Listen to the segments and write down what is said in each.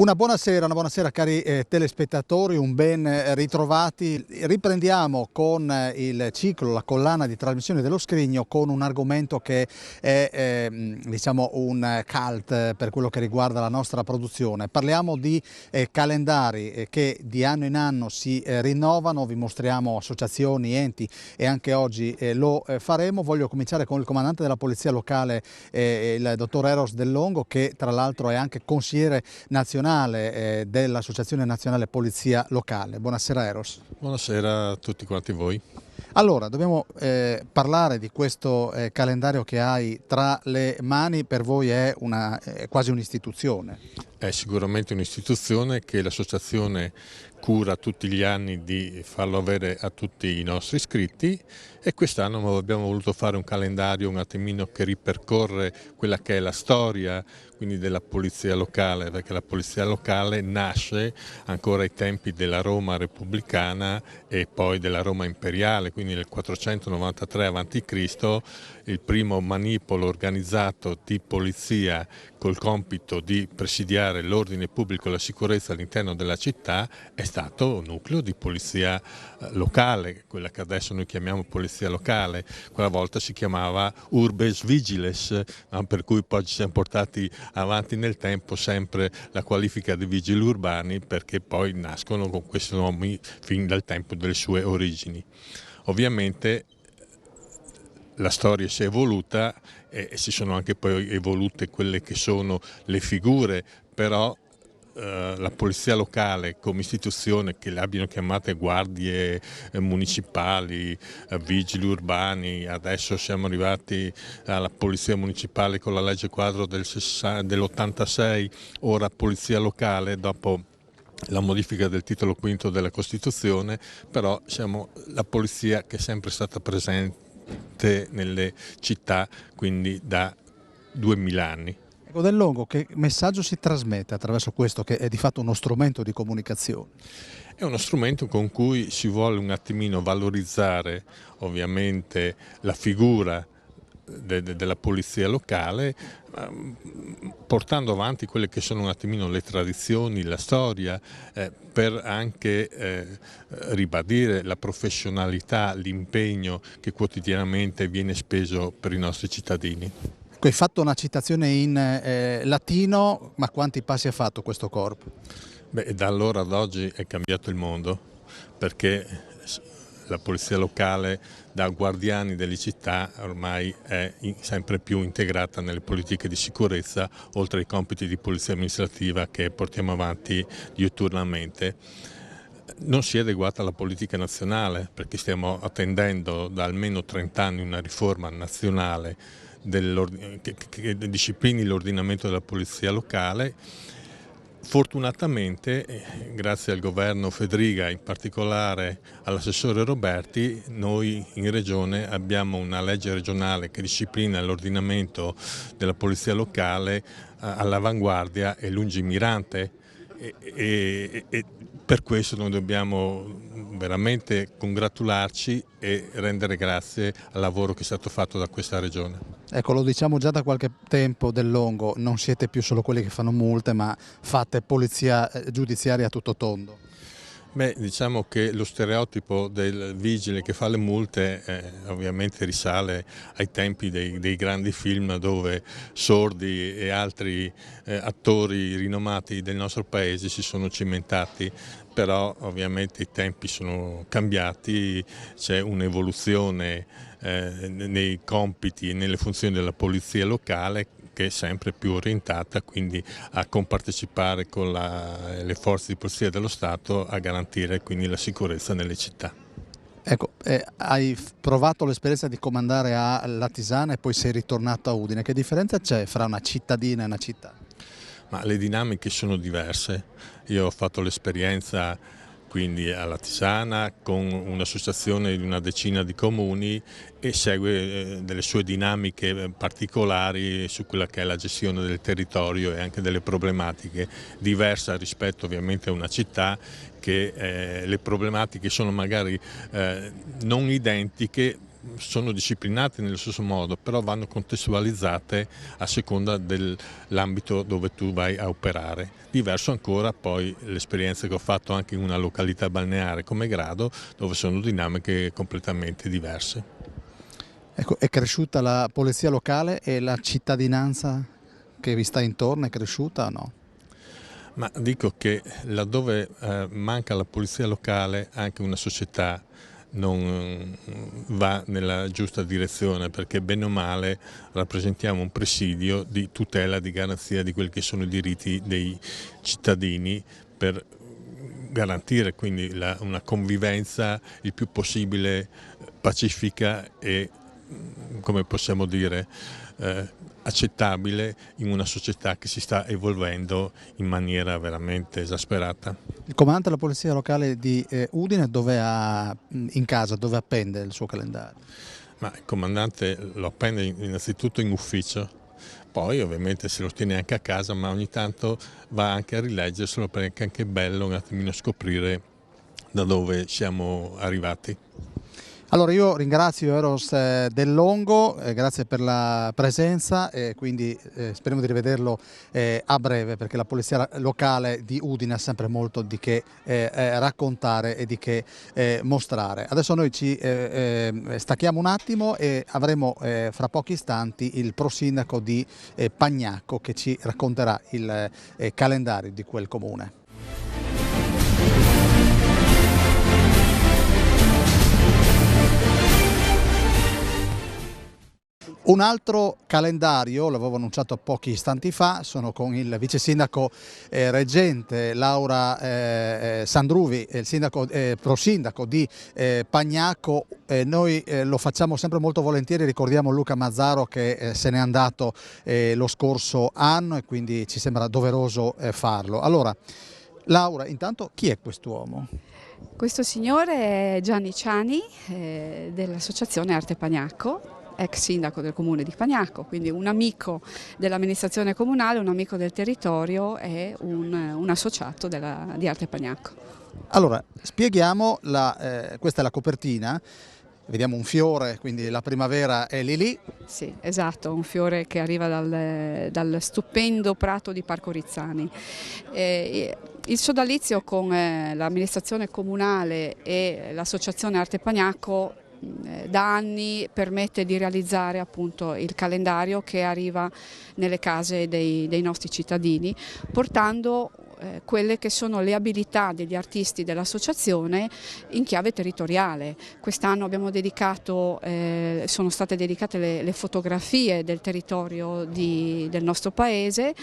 Una buonasera cari telespettatori, un ben ritrovati. Riprendiamo con il ciclo, la collana di trasmissione dello Scrigno con un argomento che è diciamo un cult per quello che riguarda la nostra produzione. Parliamo di calendari che di anno in anno si rinnovano, vi mostriamo associazioni, enti e anche oggi lo faremo. Voglio cominciare con il comandante della Polizia Locale, il dottor Eros Dell'Ongo, che tra l'altro è anche consigliere nazionale dell'Associazione Nazionale Polizia Locale. Buonasera Eros. Buonasera a tutti quanti voi. Allora, dobbiamo parlare di questo calendario che hai tra le mani. Per voi è quasi un'istituzione. È sicuramente un'istituzione che l'associazione cura tutti gli anni di farlo avere a tutti i nostri iscritti, e quest'anno abbiamo voluto fare un calendario un attimino che ripercorre quella che è la storia quindi della polizia locale, perché la polizia locale nasce ancora ai tempi della Roma repubblicana e poi della Roma imperiale, quindi nel 493 a.C. il primo manipolo organizzato di polizia col compito di presidiare l'ordine pubblico e la sicurezza all'interno della città è stato un nucleo di polizia locale, quella che adesso noi chiamiamo polizia locale. Quella volta si chiamava Urbes Vigiles, no? Per cui poi ci siamo portati avanti nel tempo sempre la qualifica di vigili urbani, perché poi nascono con questi nomi fin dal tempo delle sue origini. Ovviamente la storia si è evoluta e si sono anche poi evolute quelle che sono le figure, però la polizia locale come istituzione, che le abbiano chiamate guardie municipali, vigili urbani, adesso siamo arrivati alla polizia municipale con la legge quadro dell'86, ora polizia locale dopo la modifica del titolo quinto della Costituzione, però siamo la polizia che è sempre stata presente nelle città, quindi da 2000 anni. Dell'Ongo, che messaggio si trasmette attraverso questo che è di fatto uno strumento di comunicazione? È uno strumento con cui si vuole un attimino valorizzare ovviamente la figura della polizia locale, portando avanti quelle che sono un attimino le tradizioni, la storia, per anche ribadire la professionalità, l'impegno che quotidianamente viene speso per i nostri cittadini. Hai fatto una citazione in latino, ma quanti passi ha fatto questo corpo? Beh, da allora ad oggi è cambiato il mondo, perché la polizia locale, da guardiani delle città, ormai è sempre più integrata nelle politiche di sicurezza, oltre ai compiti di polizia amministrativa che portiamo avanti diuturnamente. Non si è adeguata alla politica nazionale, perché stiamo attendendo da almeno 30 anni una riforma nazionale che disciplini l'ordinamento della polizia locale. Fortunatamente, grazie al governo Fedriga, in particolare all'assessore Roberti, noi in Regione abbiamo una legge regionale che disciplina l'ordinamento della polizia locale all'avanguardia e lungimirante, e per questo noi dobbiamo veramente congratularci e rendere grazie al lavoro che è stato fatto da questa Regione. Ecco, lo diciamo già da qualche tempo Dell'Ongo, non siete più solo quelli che fanno multe, ma fate polizia giudiziaria a tutto tondo. Beh, diciamo che lo stereotipo del vigile che fa le multe ovviamente risale ai tempi dei grandi film, dove sordi e altri attori rinomati del nostro paese si sono cimentati, però ovviamente i tempi sono cambiati, c'è un'evoluzione nei compiti e nelle funzioni della polizia locale, che è sempre più orientata quindi a compartecipare con le forze di polizia dello Stato a garantire quindi la sicurezza nelle città. Ecco, hai provato l'esperienza di comandare a Latisana e poi sei ritornato a Udine. Che differenza c'è fra una cittadina e una città? Ma le dinamiche sono diverse. Io ho fatto l'esperienza quindi a Latisana con un'associazione di una decina di comuni e segue delle sue dinamiche particolari su quella che è la gestione del territorio e anche delle problematiche, diversa rispetto ovviamente a una città che le problematiche sono magari non identiche, sono disciplinate nello stesso modo, però vanno contestualizzate a seconda dell'ambito dove tu vai a operare. Diverso ancora poi l'esperienza che ho fatto anche in una località balneare come Grado, dove sono dinamiche completamente diverse. Ecco, è cresciuta la polizia locale e la cittadinanza che vi sta intorno è cresciuta o no? Ma dico che laddove manca la polizia locale anche una società non va nella giusta direzione, perché bene o male rappresentiamo un presidio di tutela, di garanzia di quelli che sono i diritti dei cittadini per garantire quindi una convivenza il più possibile pacifica e, come possiamo dire, accettabile in una società che si sta evolvendo in maniera veramente esasperata. Il comandante della polizia locale di Udine dove ha in casa, dove appende il suo calendario? Ma il comandante lo appende innanzitutto in ufficio, poi ovviamente se lo tiene anche a casa, ma ogni tanto va anche a rileggerselo perché è anche bello un attimino scoprire da dove siamo arrivati. Allora io ringrazio Eros Del Longo, grazie per la presenza e quindi speriamo di rivederlo a breve, perché la polizia locale di Udine ha sempre molto di che raccontare e di che mostrare. Adesso noi ci stacchiamo un attimo e avremo fra pochi istanti il prosindaco di Pagnacco che ci racconterà il calendario di quel comune. Un altro calendario, l'avevo annunciato pochi istanti fa, sono con il vice sindaco reggente Laura Sandruvi e il prosindaco di Pagnacco. Noi lo facciamo sempre molto volentieri, ricordiamo Luca Mazzaro che se n'è andato lo scorso anno e quindi ci sembra doveroso farlo. Allora, Laura, intanto chi è quest'uomo? Questo signore è Gianni Ciani dell'associazione Arte Pagnacco, ex sindaco del comune di Pagnacco, quindi un amico dell'amministrazione comunale, un amico del territorio e un associato di Arte Pagnacco. Allora, spieghiamo, questa è la copertina, vediamo un fiore, quindi la primavera è lì. Sì, esatto, un fiore che arriva dal stupendo prato di Parco Rizzani. Il sodalizio con l'amministrazione comunale e l'associazione Arte Pagnacco da anni permette di realizzare appunto il calendario che arriva nelle case dei nostri cittadini, portando quelle che sono le abilità degli artisti dell'associazione in chiave territoriale. Quest'anno abbiamo dedicato, sono state dedicate le fotografie del territorio del nostro paese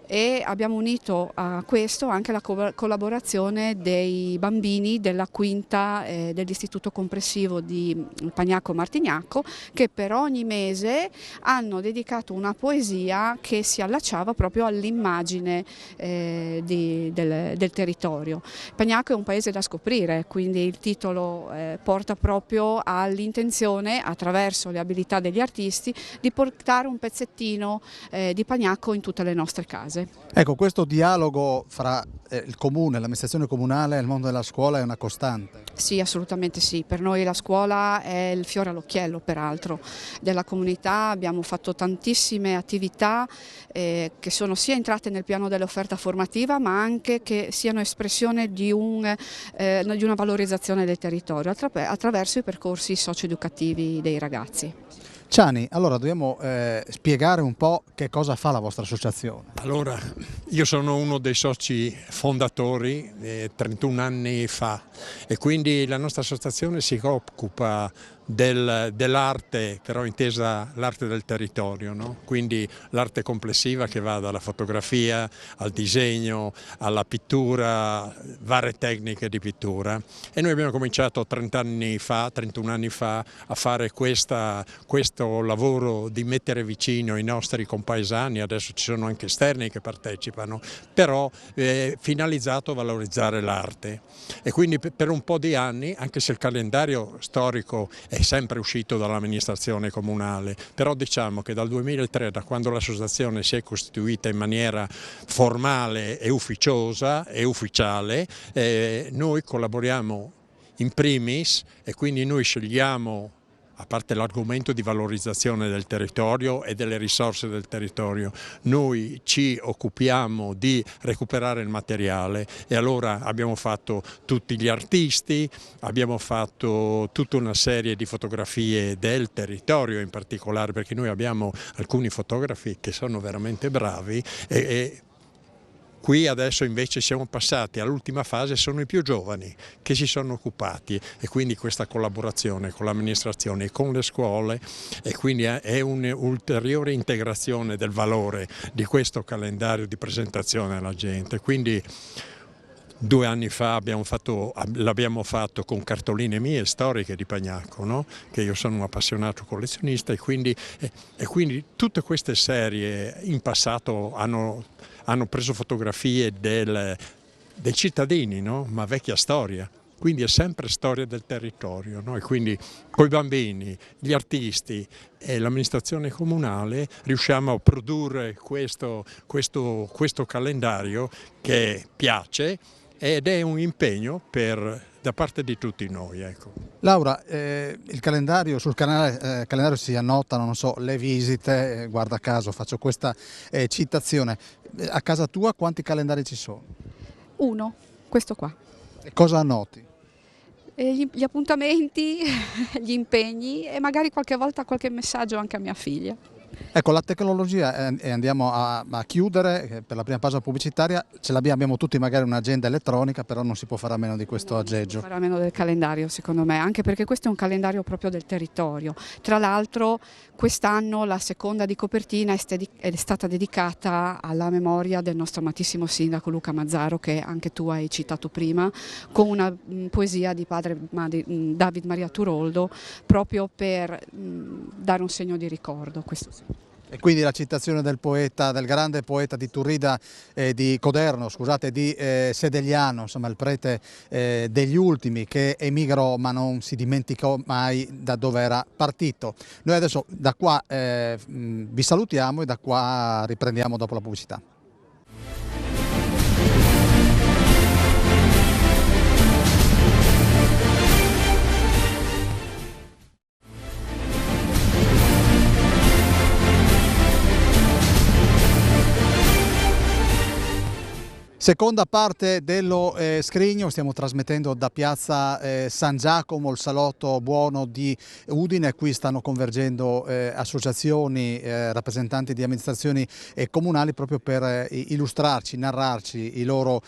e abbiamo unito a questo anche la collaborazione dei bambini della quinta dell'Istituto Comprensivo di Pagnacco Martignacco, che per ogni mese hanno dedicato una poesia che si allacciava proprio all'immagine del territorio. Pagnacco è un paese da scoprire, quindi il titolo porta proprio all'intenzione, attraverso le abilità degli artisti, di portare un pezzettino di Pagnacco in tutte le nostre case. Ecco, questo dialogo fra il comune, l'amministrazione comunale e il mondo della scuola è una costante. Sì, assolutamente sì. Per noi la scuola è il fiore all'occhiello, peraltro, della comunità. Abbiamo fatto tantissime attività che sono sia entrate nel piano dell'offerta formativa, ma anche che siano espressione di una valorizzazione del territorio attraverso i percorsi socio-educativi dei ragazzi. Ciani, allora dobbiamo spiegare un po' che cosa fa la vostra associazione. Allora, io sono uno dei soci fondatori 31 anni fa e quindi la nostra associazione si occupa dell'arte, però intesa l'arte del territorio, no? Quindi l'arte complessiva che va dalla fotografia al disegno, alla pittura, varie tecniche di pittura. E noi abbiamo cominciato 31 anni fa a fare questo lavoro di mettere vicino i nostri compaesani, adesso ci sono anche esterni che partecipano, però finalizzato a valorizzare l'arte. E quindi per un po' di anni, anche se il calendario storico è sempre uscito dall'amministrazione comunale, però diciamo che dal 2003, da quando l'associazione si è costituita in maniera formale e ufficiosa e ufficiale, noi collaboriamo in primis e quindi noi scegliamo a parte l'argomento di valorizzazione del territorio e delle risorse del territorio, noi ci occupiamo di recuperare il materiale e allora abbiamo fatto tutti gli artisti, abbiamo fatto tutta una serie di fotografie del territorio in particolare, perché noi abbiamo alcuni fotografi che sono veramente bravi e qui adesso invece siamo passati all'ultima fase, sono i più giovani che si sono occupati e quindi questa collaborazione con l'amministrazione e con le scuole e quindi è un'ulteriore integrazione del valore di questo calendario di presentazione alla gente. Quindi 2 anni fa l'abbiamo fatto con cartoline mie storiche di Pagnacco, no? Che io sono un appassionato collezionista e quindi tutte queste serie in passato hanno preso fotografie dei cittadini, no? Ma vecchia storia. Quindi è sempre storia del territorio, no? E quindi con i bambini, gli artisti e l'amministrazione comunale riusciamo a produrre questo calendario che piace ed è un impegno da parte di tutti noi. Ecco. Laura, il calendario, sul calendario si annotano, non so, le visite, guarda caso faccio questa citazione. A casa tua quanti calendari ci sono? Uno, questo qua. E cosa annoti? Gli appuntamenti, gli impegni e magari qualche volta qualche messaggio anche a mia figlia. Ecco, la tecnologia, e andiamo a chiudere per la prima pausa pubblicitaria, ce l'abbiamo tutti magari un'agenda elettronica, però non si può fare a meno di questo aggeggio. Non si può fare a meno del calendario secondo me, anche perché questo è un calendario proprio del territorio. Tra l'altro quest'anno la seconda di copertina è stata dedicata alla memoria del nostro amatissimo sindaco Luca Mazzaro, che anche tu hai citato prima, con una poesia di padre David Maria Turoldo, proprio per dare un segno di ricordo. Questo sì. E quindi la citazione del poeta, del grande poeta di Turrida, di Coderno, scusate, di Sedegliano, insomma il prete degli ultimi che emigrò ma non si dimenticò mai da dove era partito. Noi adesso da qua vi salutiamo e da qua riprendiamo dopo la pubblicità. Seconda parte dello Scrigno, stiamo trasmettendo da piazza San Giacomo, il salotto buono di Udine. Qui stanno convergendo associazioni, rappresentanti di amministrazioni comunali proprio per illustrarci, narrarci i loro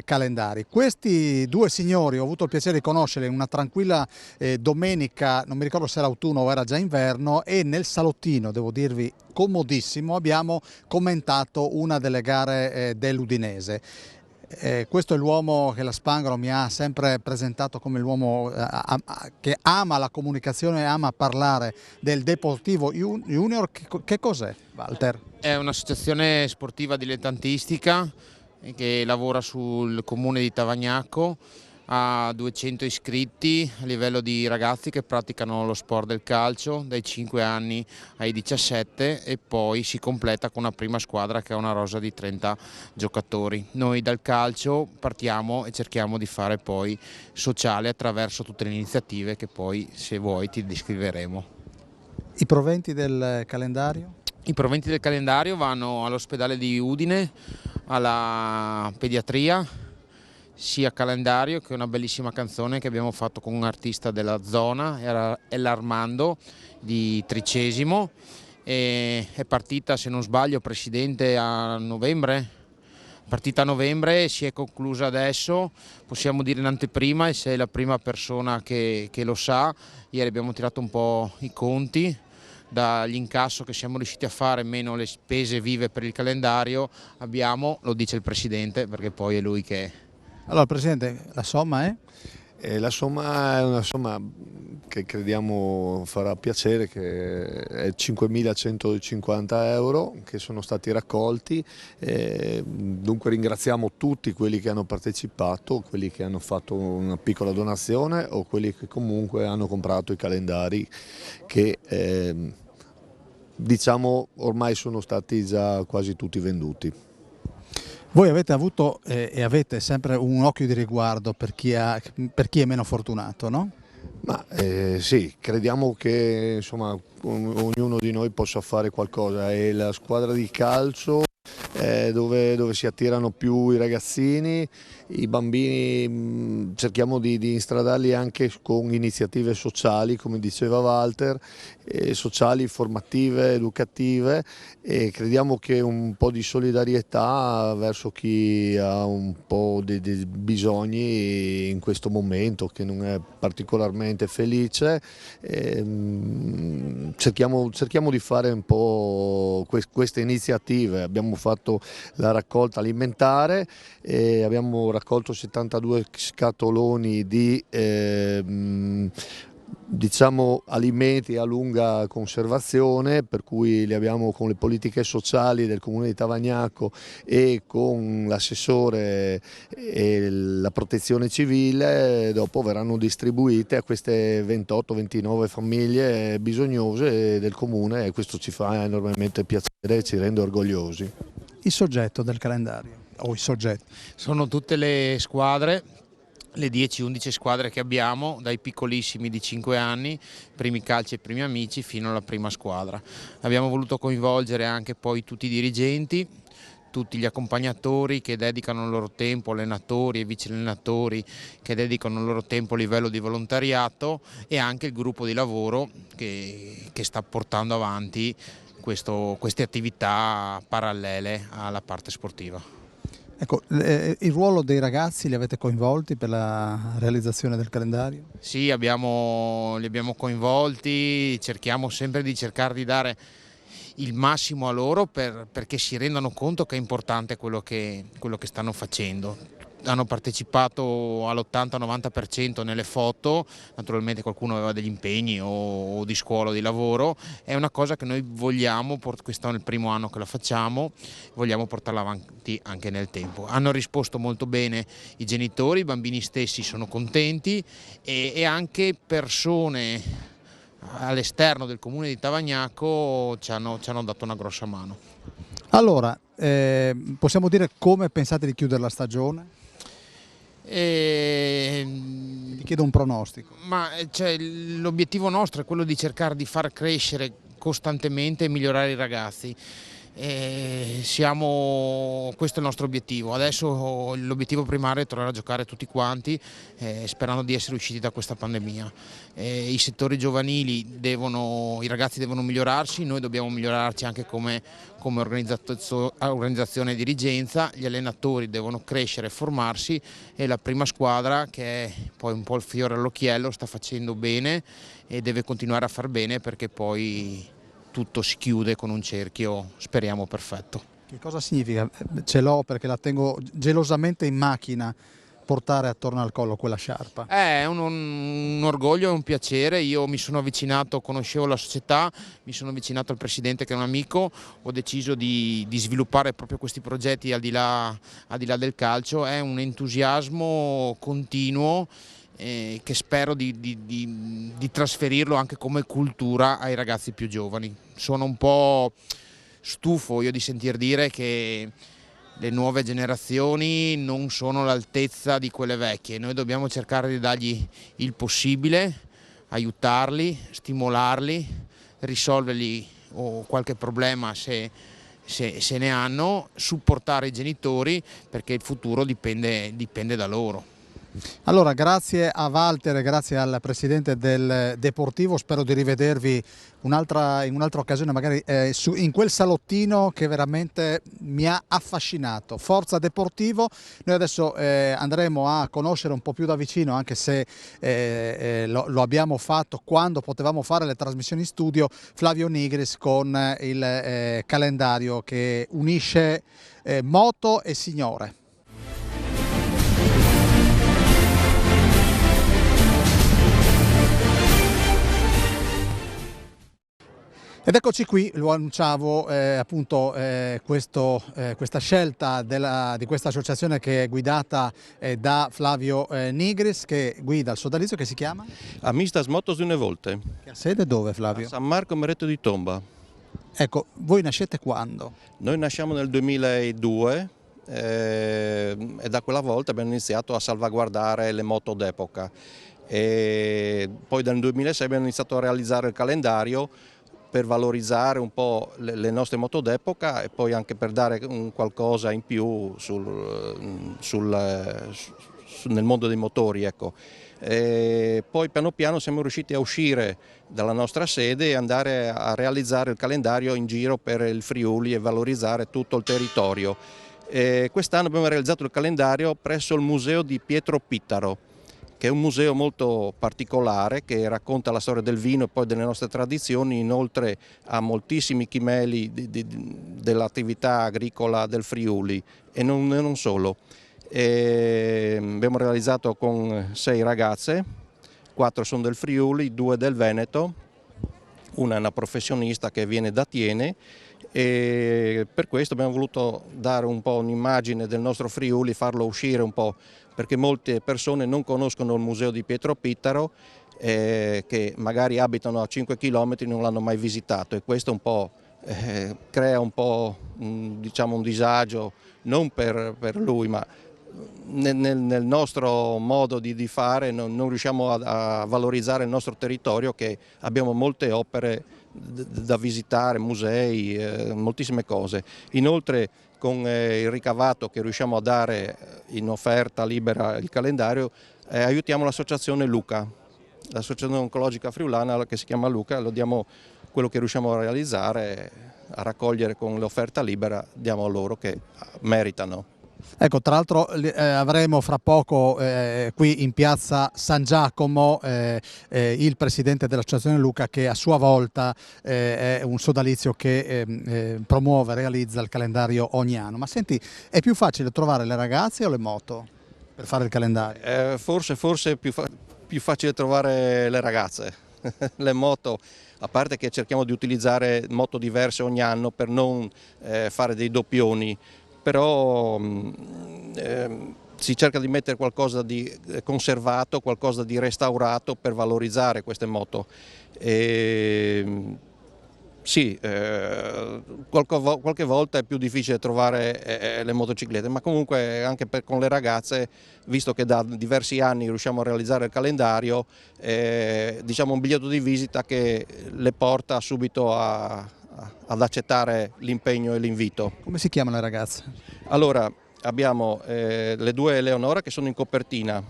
calendari. Questi due signori ho avuto il piacere di conoscerli in una tranquilla domenica, non mi ricordo se era autunno o era già inverno, e nel salottino, devo dirvi comodissimo, abbiamo commentato una delle gare dell'Udinese. Questo è l'uomo che la Spangolo mi ha sempre presentato come l'uomo che ama la comunicazione e ama parlare del Deportivo Junior. Che cos'è, Walter? È un'associazione sportiva dilettantistica che lavora sul comune di Tavagnacco, ha 200 iscritti a livello di ragazzi che praticano lo sport del calcio dai 5 anni ai 17 e poi si completa con una prima squadra che ha una rosa di 30 giocatori. Noi dal calcio partiamo e cerchiamo di fare poi sociale attraverso tutte le iniziative che poi, se vuoi, ti descriveremo. I proventi del calendario? I proventi del calendario vanno all'ospedale di Udine, alla pediatria, sia calendario che una bellissima canzone che abbiamo fatto con un artista della zona, era l'Armando di Tricesimo, e è partita, se non sbaglio, Presidente, a novembre. Partita a novembre, si è conclusa adesso, possiamo dire in anteprima, e sei la prima persona che lo sa. Ieri abbiamo tirato un po' i conti dagli incassi che siamo riusciti a fare meno le spese vive per il calendario, abbiamo, lo dice il Presidente perché poi è lui che... Allora Presidente, la somma è? La somma è una somma che crediamo farà piacere, che è 5.150 euro che sono stati raccolti. Dunque ringraziamo tutti quelli che hanno partecipato, quelli che hanno fatto una piccola donazione o quelli che comunque hanno comprato i calendari che diciamo ormai sono stati già quasi tutti venduti. Voi avete avuto e avete sempre un occhio di riguardo per chi è meno fortunato, no? Ma sì, crediamo che insomma, ognuno di noi possa fare qualcosa e la squadra di calcio dove si attirano più i ragazzini, i bambini cerchiamo di instradarli anche con iniziative sociali, come diceva Walter, sociali, formative, educative, e crediamo che un po' di solidarietà verso chi ha un po' di bisogni in questo momento che non è particolarmente felice, cerchiamo di fare un po' queste iniziative. Abbiamo fatto la raccolta alimentare e abbiamo raccolto 72 scatoloni di diciamo alimenti a lunga conservazione, per cui li abbiamo con le politiche sociali del comune di Tavagnacco e con l'assessore e la protezione civile, dopo verranno distribuite a queste 28-29 famiglie bisognose del comune, e questo ci fa enormemente piacere e ci rende orgogliosi. Il soggetto del calendario, o i soggetti? Sono tutte le squadre, le 10-11 squadre che abbiamo, dai piccolissimi di 5 anni, primi calci e primi amici, fino alla prima squadra. Abbiamo voluto coinvolgere anche poi tutti i dirigenti, tutti gli accompagnatori che dedicano il loro tempo, allenatori e vice allenatori che dedicano il loro tempo a livello di volontariato, e anche il gruppo di lavoro che sta portando avanti queste attività parallele alla parte sportiva. Ecco, il ruolo dei ragazzi li avete coinvolti per la realizzazione del calendario? Sì, li abbiamo coinvolti, cerchiamo sempre di cercare di dare il massimo a loro perché si rendano conto che è importante quello che stanno facendo. Hanno partecipato all'80-90% nelle foto, naturalmente qualcuno aveva degli impegni o di scuola o di lavoro. È una cosa che noi vogliamo, quest'anno è il primo anno che la facciamo, vogliamo portarla avanti anche nel tempo. Hanno risposto molto bene i genitori, i bambini stessi sono contenti e anche persone all'esterno del comune di Tavagnacco ci hanno dato una grossa mano. Allora, possiamo dire come pensate di chiudere la stagione? Ti chiedo un pronostico. L'obiettivo nostro è quello di cercare di far crescere costantemente e migliorare i ragazzi. Questo è il nostro obiettivo. Adesso l'obiettivo primario è tornare a giocare tutti quanti, sperando di essere usciti da questa pandemia. I settori giovanili i ragazzi devono migliorarsi, noi dobbiamo migliorarci anche come organizzazione e dirigenza, gli allenatori devono crescere e formarsi, e la prima squadra, che è poi un po' il fiore all'occhiello, sta facendo bene e deve continuare a far bene, perché poi tutto si chiude con un cerchio, speriamo, perfetto. Che cosa significa? Ce l'ho perché la tengo gelosamente in macchina, portare attorno al collo quella sciarpa. È un orgoglio e un piacere. Io mi sono avvicinato, conoscevo la società, mi sono avvicinato al presidente che è un amico, ho deciso di sviluppare proprio questi progetti al di là del calcio. È un entusiasmo continuo che spero di trasferirlo anche come cultura ai ragazzi più giovani. Sono un po' stufo io di sentir dire che le nuove generazioni non sono all'altezza di quelle vecchie. Noi dobbiamo cercare di dargli il possibile, aiutarli, stimolarli, risolvergli qualche problema se ne hanno, supportare i genitori, perché il futuro dipende da loro. Allora, grazie a Walter e grazie al presidente del Deportivo, spero di rivedervi in un'altra occasione, magari in quel salottino che veramente mi ha affascinato. Forza Deportivo. Noi adesso andremo a conoscere un po' più da vicino, anche se lo abbiamo fatto quando potevamo fare le trasmissioni in studio, Flavio Nigris con il calendario che unisce moto e signore. Ed eccoci qui, lo annunciavo appunto questa scelta di questa associazione che è guidata da Flavio Nigris, che guida il sodalizio, che si chiama? Amistas Motos Une Volte. Che ha sede dove, Flavio? A San Marco Meretto di Tomba. Ecco, voi nascete quando? Noi nasciamo nel 2002 e da quella volta abbiamo iniziato a salvaguardare le moto d'epoca. e poi dal 2006 abbiamo iniziato a realizzare il calendario per valorizzare un po' le nostre moto d'epoca e poi anche per dare un qualcosa in più nel mondo dei motori, ecco. E poi piano piano siamo riusciti a uscire dalla nostra sede e andare a realizzare il calendario in giro per il Friuli e valorizzare tutto il territorio. Quest'anno abbiamo realizzato il calendario presso il museo di Pietro Pittaro, che è un museo molto particolare che racconta la storia del vino e poi delle nostre tradizioni, inoltre ha moltissimi chimeli dell'attività agricola del Friuli e non solo. Abbiamo realizzato con 6 ragazze, 4 sono del Friuli, 2 del Veneto, una è una professionista che viene da Tiene e per questo abbiamo voluto dare un po' un'immagine del nostro Friuli, farlo uscire un po', perché molte persone non conoscono il museo di Pietro Pittaro, che magari abitano a 5 km e non l'hanno mai visitato e questo un po' crea un po' diciamo un disagio, non per lui, ma nel nostro modo di fare non riusciamo a valorizzare il nostro territorio, che abbiamo molte opere da visitare, musei, moltissime cose. Inoltre con il ricavato che riusciamo a dare in offerta libera il calendario aiutiamo l'associazione Luca, l'associazione oncologica friulana che si chiama Luca, lo diamo quello che riusciamo a realizzare, a raccogliere con l'offerta libera, diamo a loro che meritano. Ecco, tra l'altro avremo fra poco qui in piazza San Giacomo il presidente dell'associazione Luca, che a sua volta è un sodalizio che promuove, realizza il calendario ogni anno. Ma senti, è più facile trovare le ragazze o le moto per fare il calendario? Forse è più facile trovare le ragazze. Le moto, a parte che cerchiamo di utilizzare moto diverse ogni anno per non fare dei doppioni, però si cerca di mettere qualcosa di conservato, qualcosa di restaurato per valorizzare queste moto. Sì, qualche volta è più difficile trovare le motociclette, ma comunque anche con le ragazze, visto che da diversi anni riusciamo a realizzare il calendario, diciamo un biglietto di visita che le porta subito ad accettare l'impegno e l'invito. Come si chiamano le ragazze? Allora, abbiamo le 2 Eleonora che sono in copertina.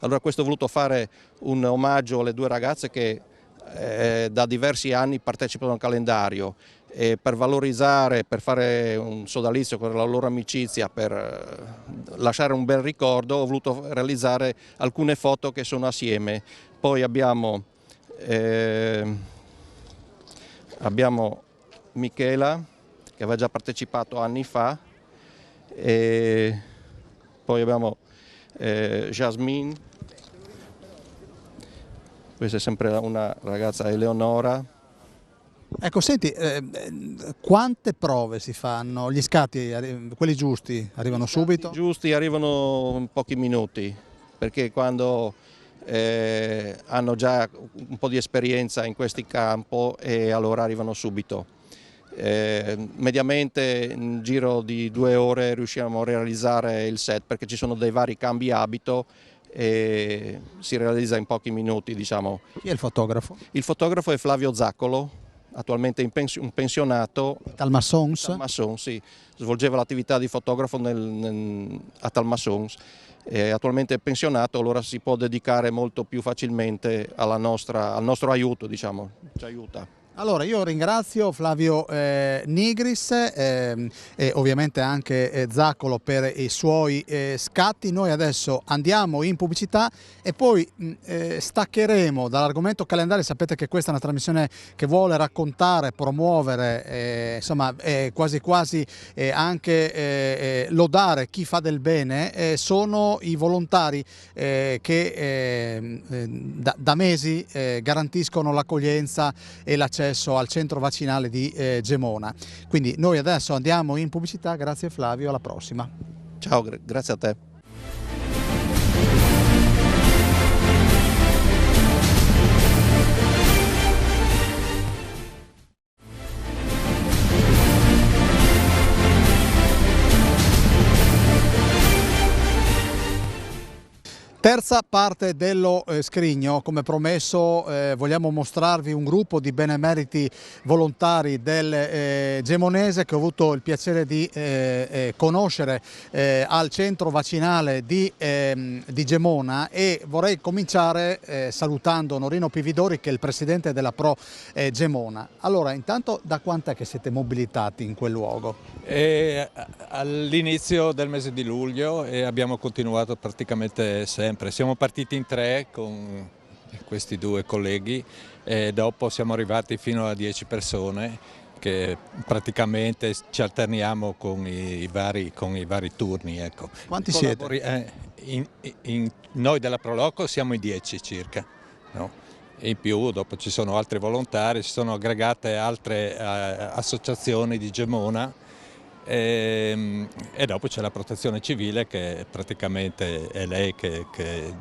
Allora questo ho voluto fare un omaggio alle 2 ragazze che da diversi anni partecipano al calendario e per valorizzare, per fare un sodalizio con la loro amicizia, per lasciare un bel ricordo, ho voluto realizzare alcune foto che sono assieme. Poi abbiamo Michela che aveva già partecipato anni fa, e poi abbiamo Jasmine, questa è sempre una ragazza, Eleonora. Ecco, senti, quante prove si fanno? Gli scatti, quelli giusti, arrivano subito? I giusti arrivano in pochi minuti, perché quando hanno già un po' di esperienza in questo campo e allora arrivano subito. Mediamente in giro di 2 ore riusciamo a realizzare il set, perché ci sono dei vari cambi abito e si realizza in pochi minuti, diciamo. Chi è il fotografo? Il fotografo è Flavio Zaccolo, attualmente un pensionato. Talmassons? Talmassons, sì. Svolgeva l'attività di fotografo a Talmassons. Attualmente è pensionato, allora si può dedicare molto più facilmente al nostro aiuto, diciamo, ci aiuta. Allora io ringrazio Flavio Nigris e ovviamente anche Zaccolo per i suoi scatti. Noi adesso andiamo in pubblicità e poi staccheremo dall'argomento calendario. Sapete che questa è una trasmissione che vuole raccontare, promuovere, insomma quasi quasi anche lodare chi fa del bene. Sono i volontari che da mesi garantiscono l'accoglienza e l'accesso al centro vaccinale di Gemona. Quindi noi adesso andiamo in pubblicità, grazie Flavio, alla prossima. Ciao, grazie a te. Terza parte dello Scrigno, come promesso vogliamo mostrarvi un gruppo di benemeriti volontari del Gemonese che ho avuto il piacere di conoscere al centro vaccinale di Gemona, e vorrei cominciare salutando Norino Pividori, che è il presidente della Pro Gemona. Allora, intanto, da quant'è che siete mobilitati in quel luogo? All'inizio del mese di luglio, e abbiamo continuato praticamente sempre. Siamo partiti in 3 con questi 2 colleghi e dopo siamo arrivati fino a 10 persone che praticamente ci alterniamo con i vari turni. Ecco. Quanti siete? Noi della Proloco siamo in 10 circa, no? E in più dopo ci sono altri volontari, si sono aggregate altre associazioni di Gemona. E dopo c'è la protezione civile, che praticamente è lei che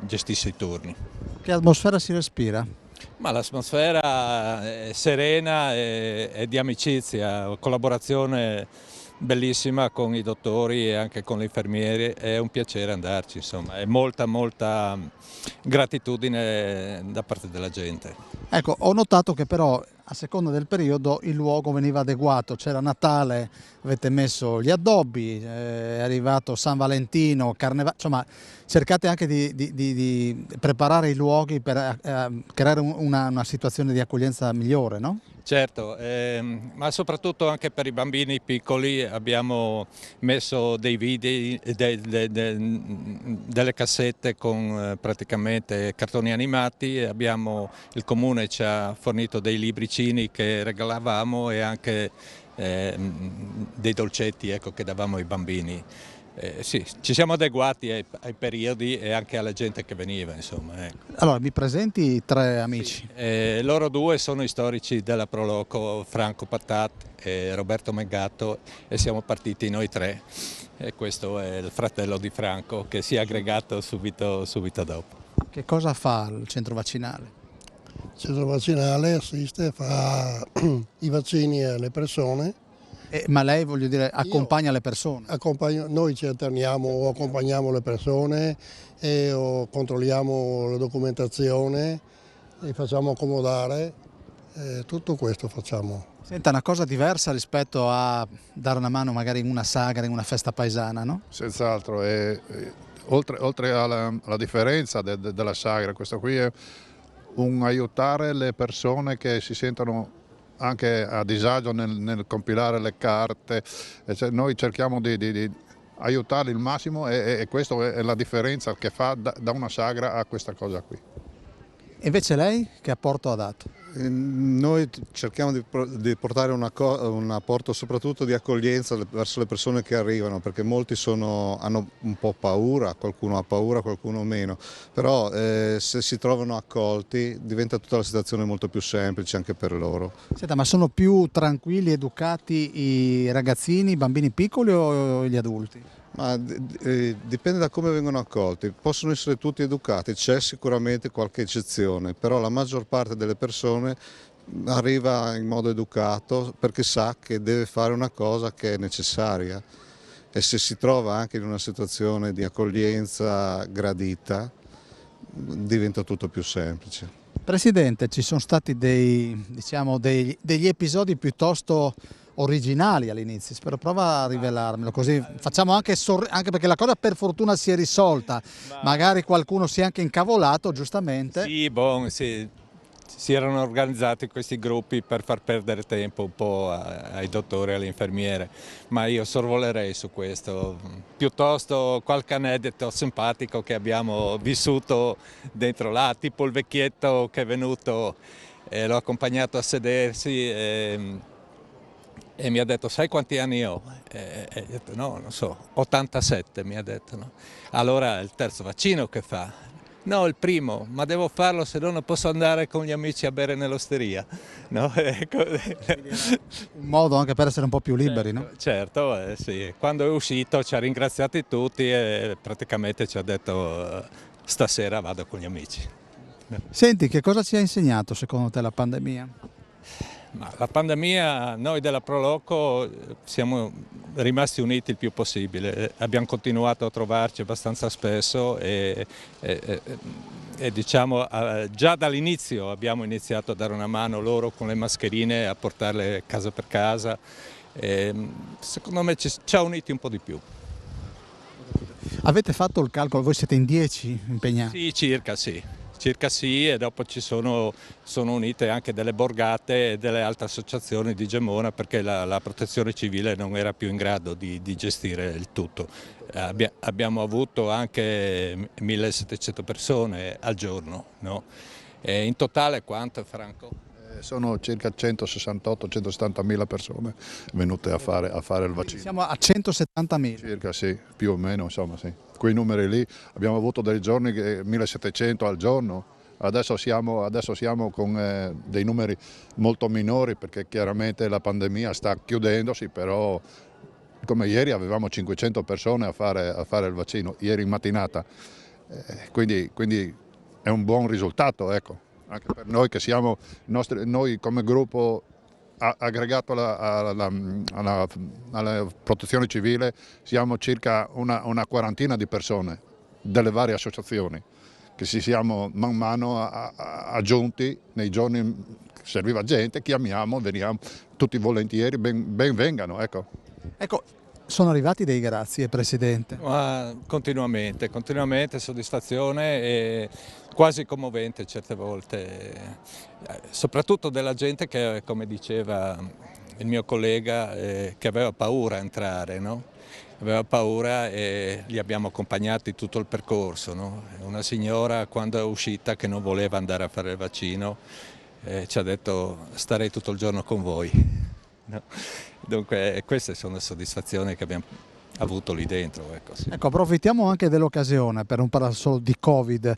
gestisce i turni. Che atmosfera si respira? Ma l'atmosfera è serena e di amicizia, collaborazione bellissima con i dottori e anche con le infermiere, è un piacere andarci, insomma, è molta gratitudine da parte della gente. Ecco, ho notato che però a seconda del periodo il luogo veniva adeguato. C'era Natale, avete messo gli addobbi, è arrivato San Valentino, Carnevale, insomma cercate anche di preparare i luoghi per creare una situazione di accoglienza migliore, no? Certo, ma soprattutto anche per i bambini piccoli abbiamo messo dei video, delle cassette con praticamente cartoni animati, il comune ci ha fornito dei libricini che regalavamo e anche dei dolcetti, ecco, che davamo ai bambini. Sì, ci siamo adeguati ai periodi e anche alla gente che veniva, insomma. Ecco. Allora, mi presenti i 3 amici? Sì, loro 2 sono i storici della Proloco, Franco Pattat e Roberto Mengato, e siamo partiti noi 3. E questo è il fratello di Franco, che si è aggregato subito dopo. Che cosa fa il centro vaccinale? Il centro vaccinale assiste, fa i vaccini alle persone. Ma lei, voglio dire, accompagna le persone? Noi ci alterniamo, o accompagniamo le persone o controlliamo la documentazione, li facciamo accomodare, tutto questo facciamo. Senta, una cosa diversa rispetto a dare una mano magari in una sagra, in una festa paesana, no? Senz'altro, oltre alla differenza della sagra, questo qui è un aiutare le persone che si sentono anche a disagio nel compilare le carte, cioè noi cerchiamo di aiutarli il massimo, e questa è la differenza che fa da una sagra a questa cosa qui. E invece lei che apporto ha dato? Noi cerchiamo di portare un apporto soprattutto di accoglienza verso le persone che arrivano, perché molti hanno un po' paura, qualcuno ha paura, qualcuno meno, però se si trovano accolti diventa tutta la situazione molto più semplice anche per loro. Senta, ma sono più tranquilli, educati i ragazzini, i bambini piccoli o gli adulti? Ma dipende da come vengono accolti, possono essere tutti educati, c'è sicuramente qualche eccezione, però la maggior parte delle persone arriva in modo educato perché sa che deve fare una cosa che è necessaria, e se si trova anche in una situazione di accoglienza gradita diventa tutto più semplice. Presidente, ci sono stati degli episodi piuttosto originali all'inizio, spero prova a rivelarmelo, così facciamo anche perché la cosa per fortuna si è risolta, magari qualcuno si è anche incavolato, giustamente. Sì, si erano organizzati questi gruppi per far perdere tempo un po' ai dottori e alle infermiere, ma io sorvolerei su questo, piuttosto qualche aneddoto simpatico che abbiamo vissuto dentro là, tipo il vecchietto che è venuto, l'ho accompagnato a sedersi e mi ha detto: sai quanti anni ho? E ho detto: no, non so, 87 mi ha detto. No? Allora il terzo vaccino che fa? No, il primo, ma devo farlo, se no non posso andare con gli amici a bere nell'osteria. No? Un modo anche per essere un po' più liberi, no? Certo, sì. Quando è uscito ci ha ringraziati tutti e praticamente ci ha detto: stasera vado con gli amici. Senti, che cosa ci ha insegnato secondo te la pandemia? Ma la pandemia, noi della Proloco siamo rimasti uniti il più possibile, abbiamo continuato a trovarci abbastanza spesso e diciamo già dall'inizio abbiamo iniziato a dare una mano loro con le mascherine, a portarle casa per casa e secondo me ci ha uniti un po' di più. Avete fatto il calcolo, voi siete in 10 impegnati? Sì, circa sì, e dopo sono unite anche delle borgate e delle altre associazioni di Gemona perché la protezione civile non era più in grado di gestire il tutto. Abbiamo avuto anche 1700 persone al giorno, no? E in totale quanto, Franco? Sono circa 168-170 mila persone venute a fare il vaccino. Siamo a 170.000. Circa sì, più o meno, insomma sì. Quei numeri lì, abbiamo avuto dei giorni che 1700 al giorno, adesso siamo con dei numeri molto minori perché chiaramente la pandemia sta chiudendosi, però come ieri avevamo 500 persone a fare il vaccino, ieri in mattinata, quindi è un buon risultato, ecco. Anche per noi che siamo, noi come gruppo aggregato alla protezione civile siamo circa una quarantina di persone delle varie associazioni che ci siamo man mano aggiunti nei giorni che serviva gente, chiamiamo, veniamo tutti volentieri, ben vengano. Ecco. Sono arrivati dei grazie, Presidente. Continuamente, soddisfazione e quasi commovente certe volte, soprattutto della gente che, come diceva il mio collega, che aveva paura a entrare, no? Aveva paura e li abbiamo accompagnati tutto il percorso, no? Una signora quando è uscita che non voleva andare a fare il vaccino ci ha detto starei tutto il giorno con voi. No? Dunque queste sono le soddisfazioni che abbiamo avuto lì dentro. Ecco, sì. Ecco, approfittiamo anche dell'occasione per non parlare solo di Covid.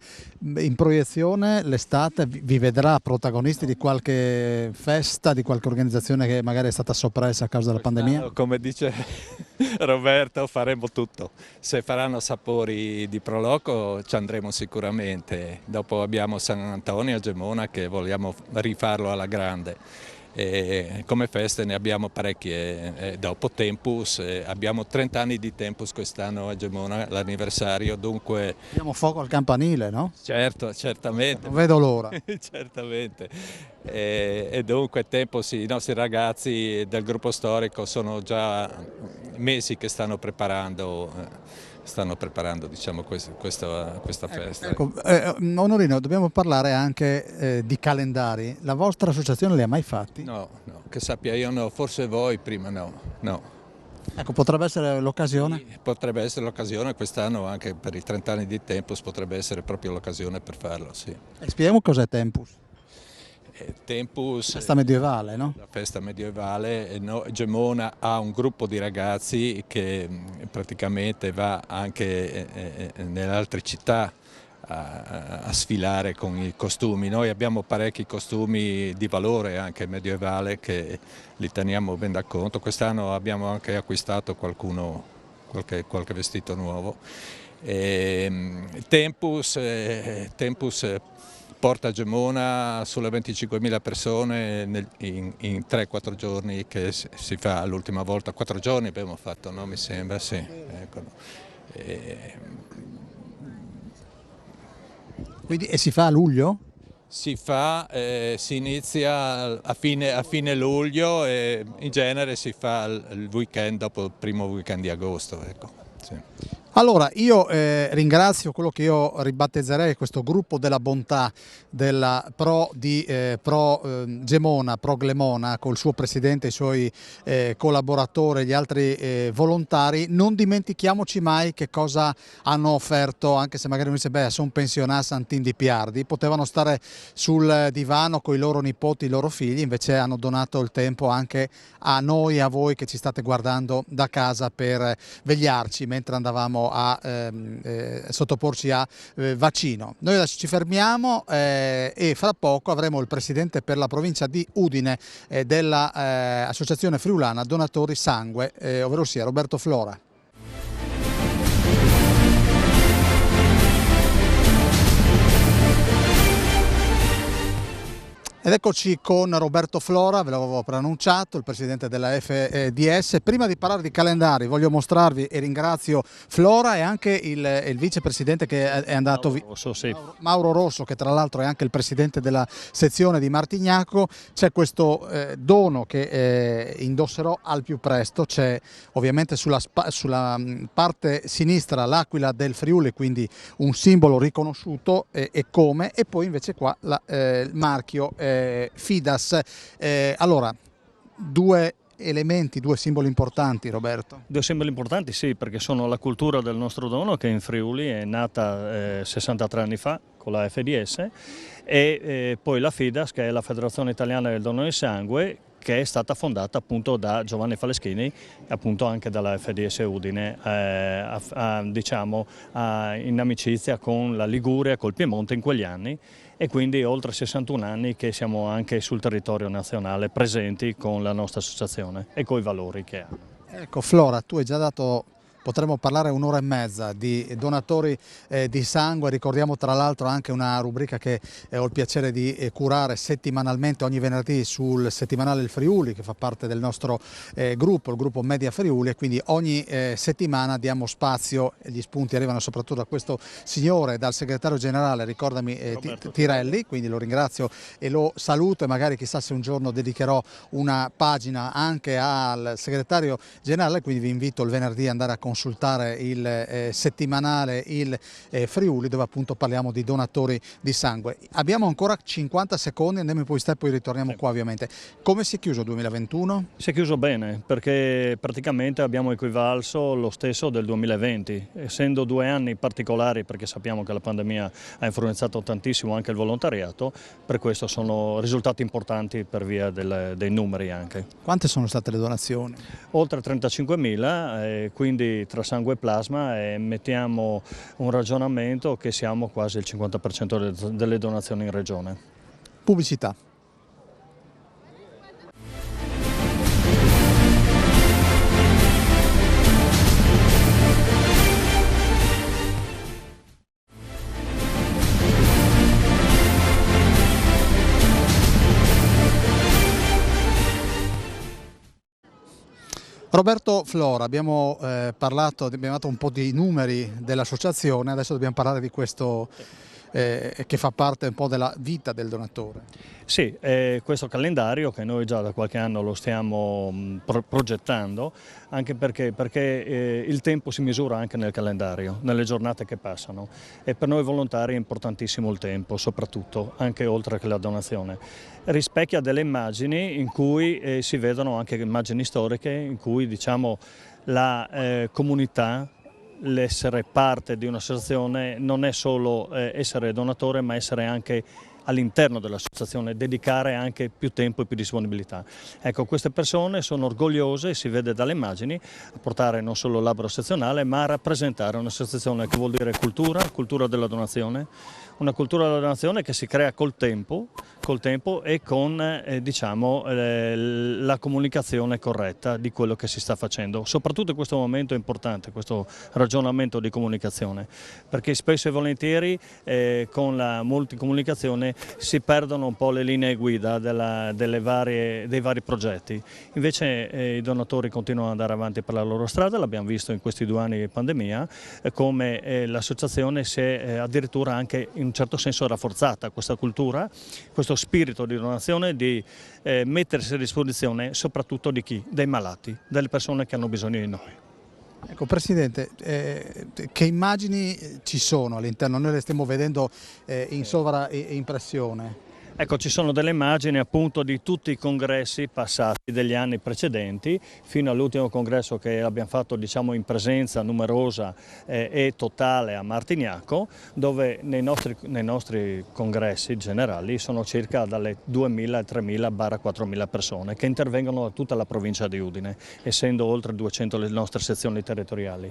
In proiezione l'estate vi vedrà protagonisti di qualche festa, di qualche organizzazione che magari è stata soppressa a causa della pandemia? Come dice Roberto, faremo tutto. Se faranno sapori di Proloco ci andremo sicuramente. Dopo abbiamo San Antonio a Gemona che vogliamo rifarlo alla grande. E come feste ne abbiamo parecchie, dopo Tempus, abbiamo 30 anni di Tempus quest'anno a Gemona, l'anniversario, dunque... Abbiamo fuoco al campanile, no? Certo, certamente. Non vedo l'ora. Certamente. E dunque Tempus, i nostri ragazzi del gruppo storico sono già mesi che stanno preparando diciamo, questa festa. Ecco, Onorino, dobbiamo parlare anche di calendari. La vostra associazione li ha mai fatti? No, che sappia io no, forse voi prima no. Ecco, potrebbe essere l'occasione? Sì, potrebbe essere l'occasione, quest'anno anche per i 30 anni di Tempus potrebbe essere proprio l'occasione per farlo, sì. Spieghiamo cos'è Tempus. Tempus, festa medievale, no? La festa medievale, Gemona ha un gruppo di ragazzi che praticamente va anche nelle altre città a sfilare con i costumi. Noi abbiamo parecchi costumi di valore anche medievale che li teniamo ben da conto. Quest'anno abbiamo anche acquistato qualche vestito nuovo. Tempus porta a Gemona sulle 25.000 persone in 3-4 giorni che si fa l'ultima volta, 4 giorni abbiamo fatto, no? Mi sembra, sì. Ecco. Quindi, e si fa a luglio? Si inizia a fine luglio e in genere si fa il weekend dopo il primo weekend di agosto. Ecco. Sì. Allora, io ringrazio quello che io ribattezzerei questo gruppo della bontà della Pro Gemona, Pro Glemona, col suo presidente, i suoi collaboratori, gli altri volontari. Non dimentichiamoci mai che cosa hanno offerto, anche se magari uno dice, beh, sono pensionati Santin di Piardi, potevano stare sul divano con i loro nipoti, i loro figli, invece hanno donato il tempo anche a noi, a voi che ci state guardando da casa per vegliarci mentre andavamo a sottoporci a vaccino. Noi adesso ci fermiamo e fra poco avremo il presidente per la provincia di Udine dell'Associazione Friulana Donatori Sangue, ovvero sia Roberto Flora. Ed eccoci con Roberto Flora, ve l'avevo preannunciato, il presidente della FDS. Prima di parlare di calendari voglio mostrarvi e ringrazio Flora e anche il vicepresidente che è andato Mauro Rosso, sì. Mauro Rosso, che tra l'altro è anche il presidente della sezione di Martignaco. C'è questo dono che indosserò al più presto, c'è ovviamente sulla parte sinistra l'aquila del Friuli, quindi un simbolo riconosciuto e come, e poi invece qua il marchio Fidas. Allora, due elementi, due simboli importanti, Roberto. Due simboli importanti, sì, perché sono la cultura del nostro dono, che in Friuli è nata 63 anni fa con la FDS, e poi la Fidas, che è la Federazione Italiana del Dono di Sangue, che è stata fondata appunto da Giovanni Faleschini, appunto anche dalla FDS Udine, diciamo, in amicizia con la Liguria, col Piemonte in quegli anni, e quindi oltre 61 anni che siamo anche sul territorio nazionale presenti con la nostra associazione e con i valori che ha. Ecco Flora, tu hai già dato, potremmo parlare un'ora e mezza di donatori di sangue. Ricordiamo tra l'altro anche una rubrica che ho il piacere di curare settimanalmente ogni venerdì sul settimanale Il Friuli, che fa parte del nostro gruppo, il gruppo Media Friuli, e quindi ogni settimana diamo spazio, e gli spunti arrivano soprattutto da questo signore, dal segretario generale, ricordami, Tirelli, quindi lo ringrazio e lo saluto, e magari chissà se un giorno dedicherò una pagina anche al segretario generale, quindi vi invito il venerdì ad andare a consultare il settimanale Il Friuli, dove appunto parliamo di donatori di sangue. Abbiamo ancora 50 secondi, andiamo in poi step, poi ritorniamo qua ovviamente. Come si è chiuso il 2021? Si è chiuso bene, perché praticamente abbiamo equivalso lo stesso del 2020, essendo 2 anni particolari, perché sappiamo che la pandemia ha influenzato tantissimo anche il volontariato, per questo sono risultati importanti per via dei numeri anche. Quante sono state le donazioni? Oltre 35.000, quindi tra sangue e plasma, e mettiamo un ragionamento che siamo quasi il 50% delle donazioni in regione. Pubblicità. Roberto Flora, abbiamo parlato, abbiamo dato un po' di numeri dell'associazione, adesso dobbiamo parlare di questo che fa parte un po' della vita del donatore. Sì, questo calendario che noi già da qualche anno lo stiamo progettando, anche perché il tempo si misura anche nel calendario, nelle giornate che passano, e per noi volontari è importantissimo il tempo, soprattutto, anche oltre che la donazione. Rispecchia delle immagini in cui si vedono anche immagini storiche, in cui diciamo la comunità, l'essere parte di un'associazione non è solo essere donatore, ma essere anche all'interno dell'associazione, dedicare anche più tempo e più disponibilità. Ecco, queste persone sono orgogliose, si vede dalle immagini, a portare non solo il labbro sezionale, ma a rappresentare un'associazione che vuol dire cultura della donazione, una cultura della donazione che si crea col tempo e con diciamo, la comunicazione corretta di quello che si sta facendo. Soprattutto in questo momento è importante questo ragionamento di comunicazione, perché spesso e volentieri con la multicomunicazione si perdono un po' le linee guida dei vari progetti. Invece i donatori continuano ad andare avanti per la loro strada, l'abbiamo visto in questi 2 anni di pandemia, come l'associazione si è addirittura anche in un certo senso rafforzata, questa cultura, questo spirito di donazione, di mettersi a disposizione soprattutto di chi? Dei malati, delle persone che hanno bisogno di noi. Ecco Presidente, che immagini ci sono all'interno? Noi le stiamo vedendo in sovraimpressione. Ecco, ci sono delle immagini appunto di tutti i congressi passati degli anni precedenti, fino all'ultimo congresso che abbiamo fatto, diciamo, in presenza numerosa e totale a Martignaco, dove nei nostri congressi generali sono circa dalle 2.000 a 3.000-4.000 persone che intervengono da tutta la provincia di Udine, essendo oltre 200 le nostre sezioni territoriali.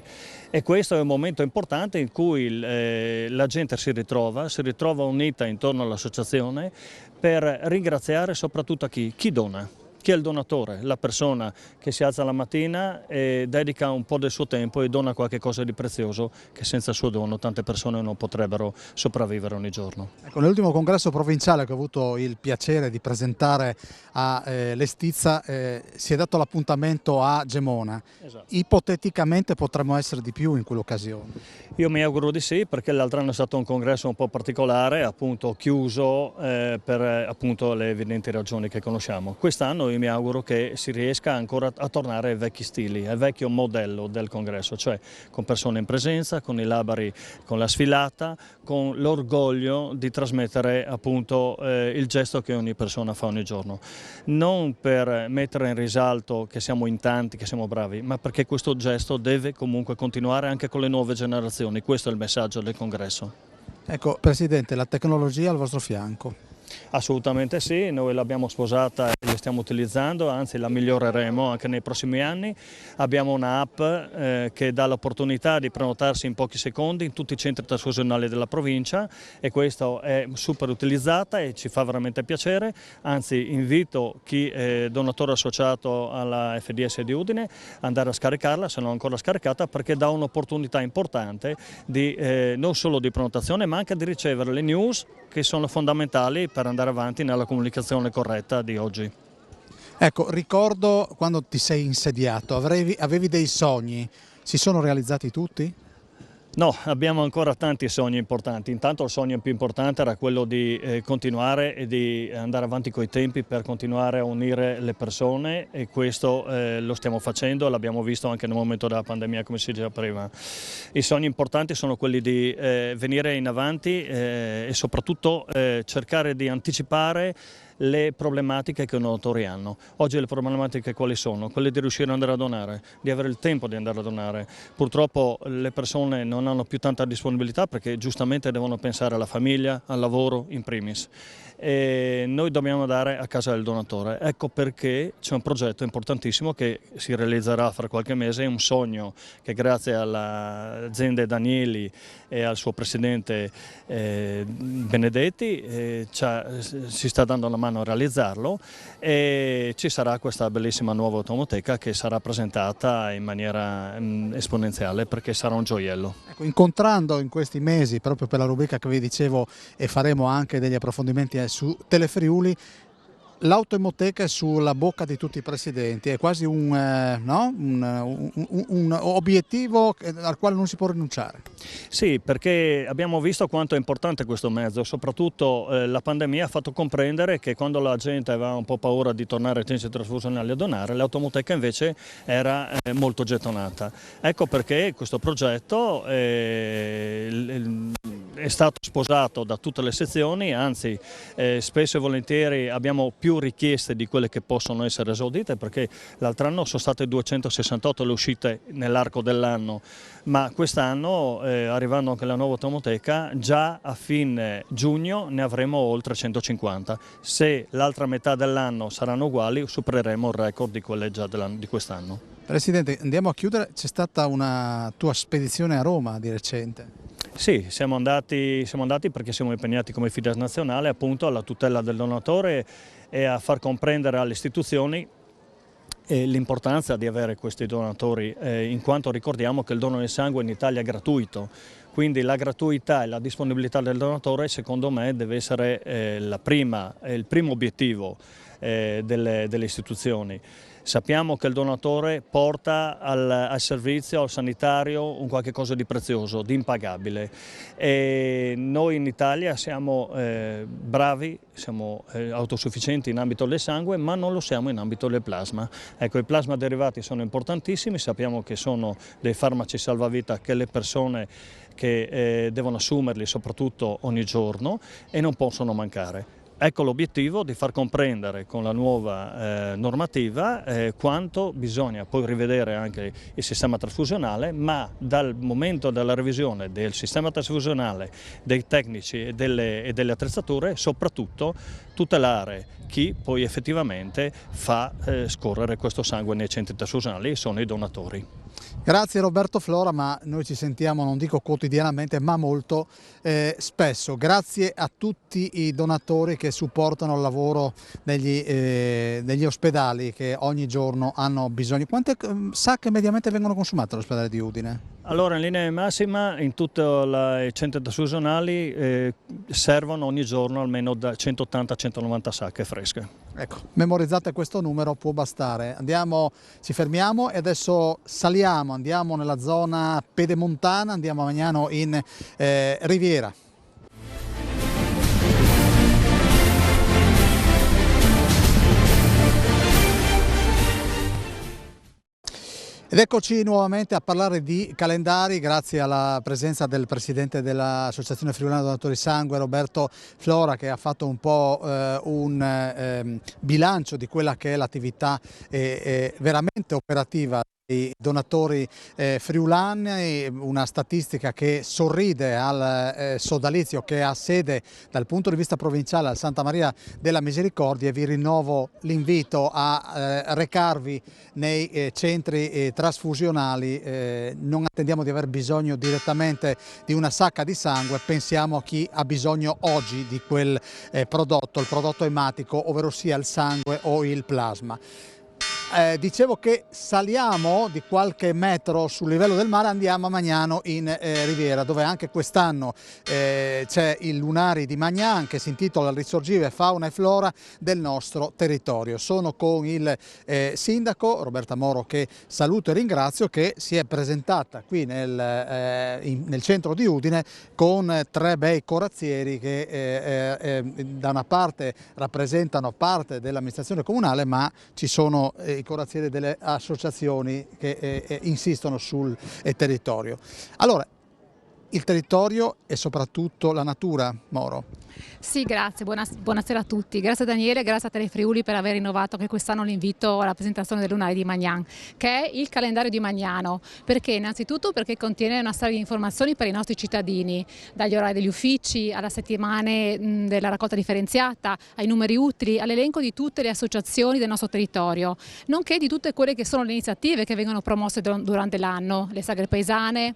E questo è un momento importante in cui la gente si ritrova unita intorno all'associazione, per ringraziare soprattutto chi dona. Chi è il donatore? La persona che si alza la mattina e dedica un po' del suo tempo e dona qualche cosa di prezioso che senza il suo dono tante persone non potrebbero sopravvivere ogni giorno. Ecco, nell'ultimo congresso provinciale che ho avuto il piacere di presentare a Lestizza si è dato l'appuntamento a Gemona. Esatto. Ipoteticamente potremmo essere di più in quell'occasione. Io mi auguro di sì, perché l'altro anno è stato un congresso un po' particolare, appunto chiuso per appunto le evidenti ragioni che conosciamo. Quest'anno io mi auguro che si riesca ancora a tornare ai vecchi stili, al vecchio modello del congresso, cioè con persone in presenza, con i labari, con la sfilata, con l'orgoglio di trasmettere appunto il gesto che ogni persona fa ogni giorno. Non per mettere in risalto che siamo in tanti, che siamo bravi, ma perché questo gesto deve comunque continuare anche con le nuove generazioni. Questo è il messaggio del congresso. Ecco, Presidente, la tecnologia al vostro fianco. Assolutamente sì, noi l'abbiamo sposata e la stiamo utilizzando, anzi la miglioreremo anche nei prossimi anni. Abbiamo un'app che dà l'opportunità di prenotarsi in pochi secondi in tutti i centri trasfusionali della provincia e questa è super utilizzata e ci fa veramente piacere, anzi invito chi è donatore associato alla FDS di Udine ad andare a scaricarla se non ancora scaricata, perché dà un'opportunità importante di, non solo di prenotazione ma anche di ricevere le news che sono fondamentali per andare avanti nella comunicazione corretta di oggi. Ecco, ricordo quando ti sei insediato, avevi dei sogni, si sono realizzati tutti? No, abbiamo ancora tanti sogni importanti. Intanto il sogno più importante era quello di continuare e di andare avanti coi tempi per continuare a unire le persone e questo lo stiamo facendo, l'abbiamo visto anche nel momento della pandemia come si diceva prima. I sogni importanti sono quelli di venire in avanti e soprattutto cercare di anticipare le problematiche che i donatori hanno. Oggi le problematiche quali sono? Quelle di riuscire ad andare a donare, di avere il tempo di andare a donare. Purtroppo le persone non hanno più tanta disponibilità perché giustamente devono pensare alla famiglia, al lavoro in primis. E noi dobbiamo dare a casa del donatore. Ecco perché c'è un progetto importantissimo che si realizzerà fra qualche mese, un sogno che grazie all'azienda Danieli e al suo presidente Benedetti si sta dando la mano a realizzarlo e ci sarà questa bellissima nuova automoteca che sarà presentata in maniera esponenziale perché sarà un gioiello. Ecco, incontrando in questi mesi, proprio per la rubrica che vi dicevo e faremo anche degli approfondimenti su Telefriuli, l'autoemoteca è sulla bocca di tutti i presidenti, è quasi un obiettivo al quale non si può rinunciare. Sì, perché abbiamo visto quanto è importante questo mezzo, soprattutto la pandemia ha fatto comprendere che quando la gente aveva un po' paura di tornare ai centri trasfusionali a donare, l'automoteca invece era molto gettonata. Ecco perché questo progetto è stato sposato da tutte le sezioni, anzi spesso e volentieri abbiamo più richieste di quelle che possono essere esaudite, perché l'altro anno sono state 268 le uscite nell'arco dell'anno, ma quest'anno arrivando anche la nuova automoteca già a fine giugno ne avremo oltre 150. Se l'altra metà dell'anno saranno uguali supereremo il record di quelle già di quest'anno. Presidente, andiamo a chiudere, c'è stata una tua spedizione a Roma di recente. Sì, siamo andati perché siamo impegnati come Fides Nazionale appunto alla tutela del donatore e a far comprendere alle istituzioni l'importanza di avere questi donatori, in quanto ricordiamo che il dono del sangue in Italia è gratuito, quindi la gratuità e la disponibilità del donatore secondo me deve essere il primo obiettivo delle istituzioni. Sappiamo che il donatore porta al servizio, al sanitario, un qualche cosa di prezioso, di impagabile. E noi in Italia siamo bravi, siamo autosufficienti in ambito del sangue, ma non lo siamo in ambito del plasma. Ecco, i plasma derivati sono importantissimi, sappiamo che sono dei farmaci salvavita che le persone che devono assumerli soprattutto ogni giorno e non possono mancare. Ecco l'obiettivo di far comprendere con la nuova normativa quanto bisogna poi rivedere anche il sistema trasfusionale, ma dal momento della revisione del sistema trasfusionale, dei tecnici e delle attrezzature, soprattutto tutelare chi poi effettivamente fa scorrere questo sangue nei centri trasfusionali sono i donatori. Grazie Roberto Flora, ma noi ci sentiamo, non dico quotidianamente, ma molto spesso. Grazie a tutti i donatori che supportano il lavoro degli ospedali che ogni giorno hanno bisogno. Quante sacche mediamente vengono consumate all'ospedale di Udine? Allora, in linea di massima, in tutti i centri trasfusionali servono ogni giorno almeno da 180-190 sacche fresche. Ecco, memorizzate questo numero, può bastare. Ci fermiamo e adesso saliamo, andiamo nella zona pedemontana, andiamo a Magnano in Riviera. Ed eccoci nuovamente a parlare di calendari grazie alla presenza del presidente dell'Associazione Friulana Donatori Sangue, Roberto Flora, che ha fatto un po' un bilancio di quella che è l'attività veramente operativa dei donatori friulani, una statistica che sorride al sodalizio che ha sede dal punto di vista provinciale al Santa Maria della Misericordia, e vi rinnovo l'invito a recarvi nei centri trasfusionali. Non attendiamo di aver bisogno direttamente di una sacca di sangue, pensiamo a chi ha bisogno oggi di quel prodotto, il prodotto ematico, ovvero sia il sangue o il plasma. Dicevo che saliamo di qualche metro sul livello del mare, andiamo a Magnano in Riviera, dove anche quest'anno c'è il Lunari di Magnan che si intitola Risorgire fauna e flora del nostro territorio. Sono con il sindaco Roberta Moro, che saluto e ringrazio, che si è presentata qui nel centro di Udine con 3 bei corazzieri che da una parte rappresentano parte dell'amministrazione comunale, ma ci sono i corazzieri delle associazioni che insistono sul territorio. Allora, il territorio e soprattutto la natura, Moro. Sì, grazie, buonasera a tutti. Grazie a Daniele, grazie a Telefriuli per aver rinnovato anche quest'anno l'invito alla presentazione del Lunari di Magnan, che è il calendario di Magnano. Perché? Innanzitutto perché contiene una serie di informazioni per i nostri cittadini, dagli orari degli uffici, alle settimane della raccolta differenziata, ai numeri utili, all'elenco di tutte le associazioni del nostro territorio, nonché di tutte quelle che sono le iniziative che vengono promosse durante l'anno, le sagre paesane,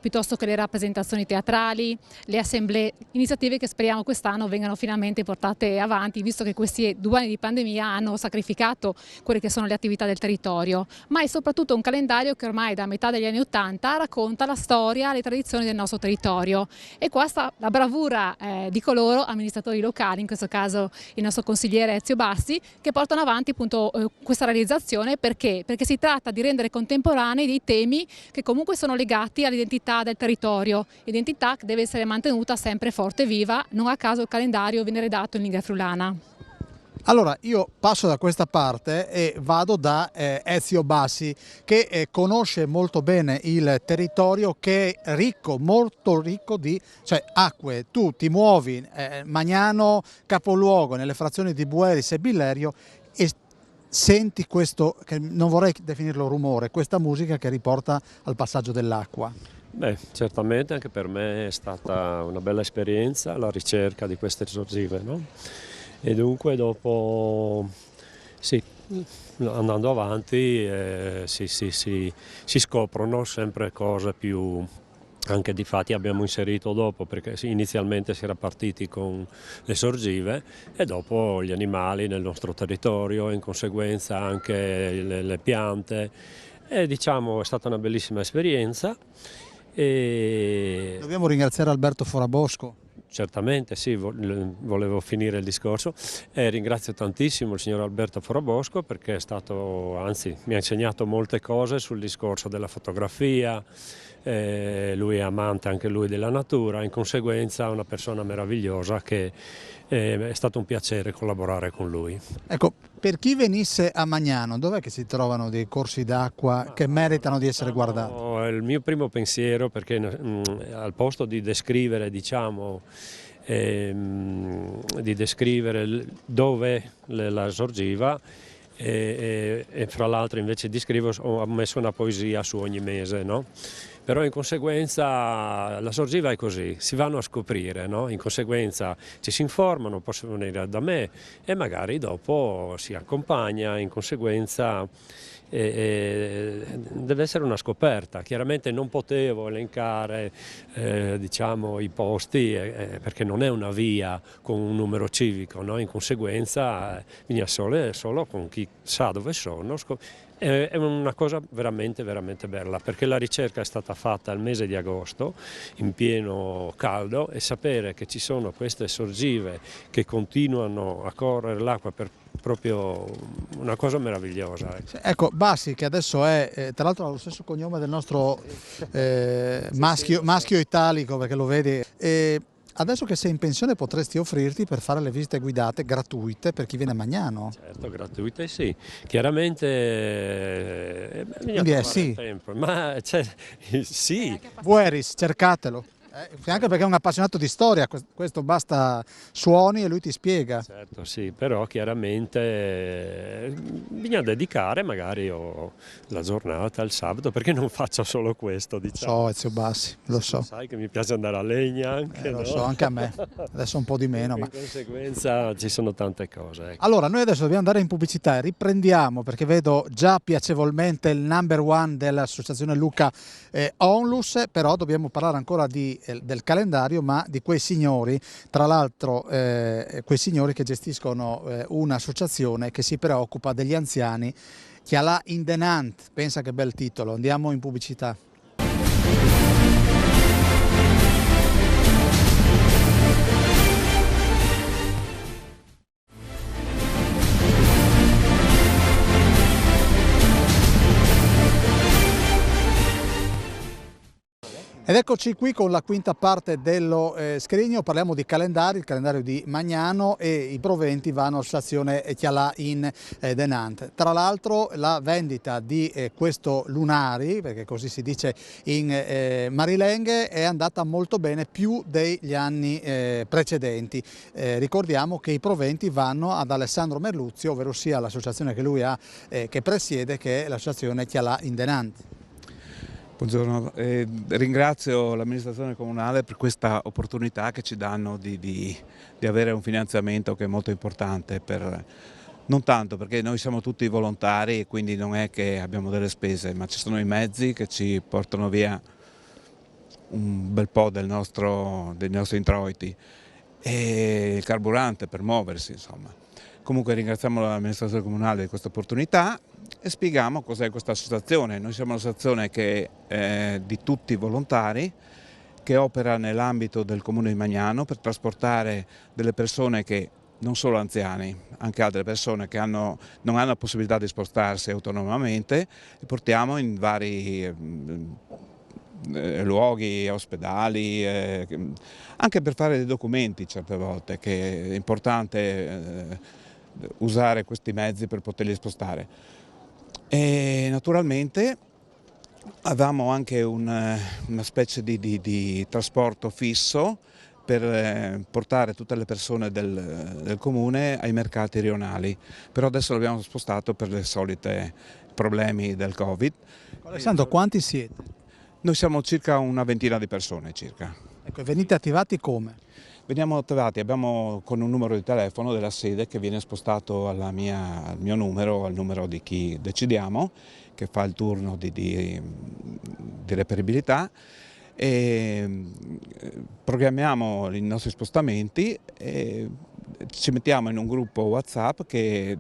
piuttosto che le rappresentazioni teatrali, le assemblee, iniziative che speriamo quest'anno vengano finalmente portate avanti, visto che questi 2 anni di pandemia hanno sacrificato quelle che sono le attività del territorio, ma è soprattutto un calendario che ormai da metà degli anni '80 racconta la storia, le tradizioni del nostro territorio, e qua sta la bravura di coloro amministratori locali, in questo caso il nostro consigliere Ezio Bassi, che portano avanti appunto questa realizzazione. Perché? Perché si tratta di rendere contemporanei dei temi che comunque sono legati all'identità del territorio, identità che deve essere mantenuta sempre forte e viva. Non a caso il calendario viene redatto in lingua friulana. Allora, io passo da questa parte e vado da Ezio Bassi, che conosce molto bene il territorio, che è ricco, molto ricco di acque. Tu ti muovi Magnano capoluogo, nelle frazioni di Bueris e Billerio, e senti questo, che non vorrei definirlo rumore, questa musica che riporta al passaggio dell'acqua. Beh, certamente anche per me è stata una bella esperienza la ricerca di queste risorgive, no? E dunque dopo, sì, andando avanti si scoprono sempre cose più. Anche di fatti abbiamo inserito dopo, perché inizialmente si era partiti con le sorgive e dopo gli animali nel nostro territorio, in conseguenza anche le piante, e diciamo è stata una bellissima esperienza. Dobbiamo ringraziare Alberto Forabosco. Certamente sì, volevo finire il discorso. Ringrazio tantissimo il signor Alberto Forabosco, perché è stato, anzi mi ha insegnato molte cose sul discorso della fotografia. Lui è amante anche lui della natura, in conseguenza una persona meravigliosa che è stato un piacere collaborare con lui. Ecco, per chi venisse a Magnano, dov'è che si trovano dei corsi d'acqua che meritano di essere guardati? Il mio primo pensiero, perché al posto di descrivere, diciamo, di descrivere dove la sorgiva, e fra l'altro invece di scrivere ho messo una poesia su ogni mese, no? Però in conseguenza la sorgiva è così, si vanno a scoprire, no? In conseguenza ci si informano, possono venire da me e magari dopo si accompagna, in conseguenza deve essere una scoperta. Chiaramente non potevo elencare diciamo, i posti perché non è una via con un numero civico, no? In conseguenza bisogna solo con chi sa dove sono. È una cosa veramente bella, perché la ricerca è stata fatta al mese di agosto, in pieno caldo, e sapere che ci sono queste sorgive che continuano a correre l'acqua per proprio una cosa meravigliosa. Ecco, Bassi, che adesso è, tra l'altro ha lo stesso cognome del nostro maschio italico, perché lo vedi. Adesso che sei in pensione potresti offrirti per fare le visite guidate gratuite per chi viene a Magnano? Certo, gratuite sì, chiaramente bisogna Quindi trovare sì. tempo, ma sì. Vueris, cercatelo. Anche perché è un appassionato di storia, questo basta suoni e lui ti spiega. Certo, sì, però chiaramente bisogna dedicare magari la giornata, il sabato, perché non faccio solo questo, diciamo. So, Ezio Bassi, lo so. Sai che mi piace andare a legna anche, Lo no? so, anche a me, adesso un po' di meno. In conseguenza ci sono tante cose. Ecco. Allora, noi adesso dobbiamo andare in pubblicità e riprendiamo, perché vedo già piacevolmente il number one dell'associazione Luca Onlus, però dobbiamo parlare ancora del calendario, ma di quei signori, tra l'altro quei signori che gestiscono un'associazione che si preoccupa degli anziani, Chialà in Denant. Pensa che bel titolo. Andiamo in pubblicità. Ed eccoci qui con la quinta parte dello scrigno. Parliamo di calendari, il calendario di Magnano, e i proventi vanno alla stazione Chialà in Denant. Tra l'altro la vendita di questo lunari, perché così si dice in Marilenghe, è andata molto bene, più degli anni precedenti. Ricordiamo che i proventi vanno ad Alessandro Merluzio, ovvero sia l'associazione che lui ha, che presiede, che è l'associazione Chialà in Denant. Buongiorno, ringrazio l'amministrazione comunale per questa opportunità che ci danno di avere un finanziamento che è molto importante, non tanto perché noi siamo tutti volontari e quindi non è che abbiamo delle spese, ma ci sono i mezzi che ci portano via un bel po' dei nostri introiti e il carburante per muoversi, insomma. Comunque ringraziamo l'amministrazione comunale di questa opportunità e spieghiamo cos'è questa associazione. Noi siamo un'associazione che è di tutti volontari, che opera nell'ambito del comune di Magnano per trasportare delle persone che, non solo anziani, anche altre persone che non hanno la possibilità di spostarsi autonomamente, li portiamo in vari luoghi, ospedali, anche per fare dei documenti certe volte, che è importante usare questi mezzi per poterli spostare. E naturalmente avevamo anche una specie di trasporto fisso per portare tutte le persone del comune ai mercati rionali, però adesso l'abbiamo spostato per le solite problemi del Covid. Alessandro, quanti siete? Noi siamo circa una ventina di persone circa. Ecco, venite attivati come? Veniamo attivati, abbiamo con un numero di telefono della sede che viene spostato al mio numero, al numero di chi decidiamo, che fa il turno di reperibilità, e programmiamo i nostri spostamenti e ci mettiamo in un gruppo WhatsApp che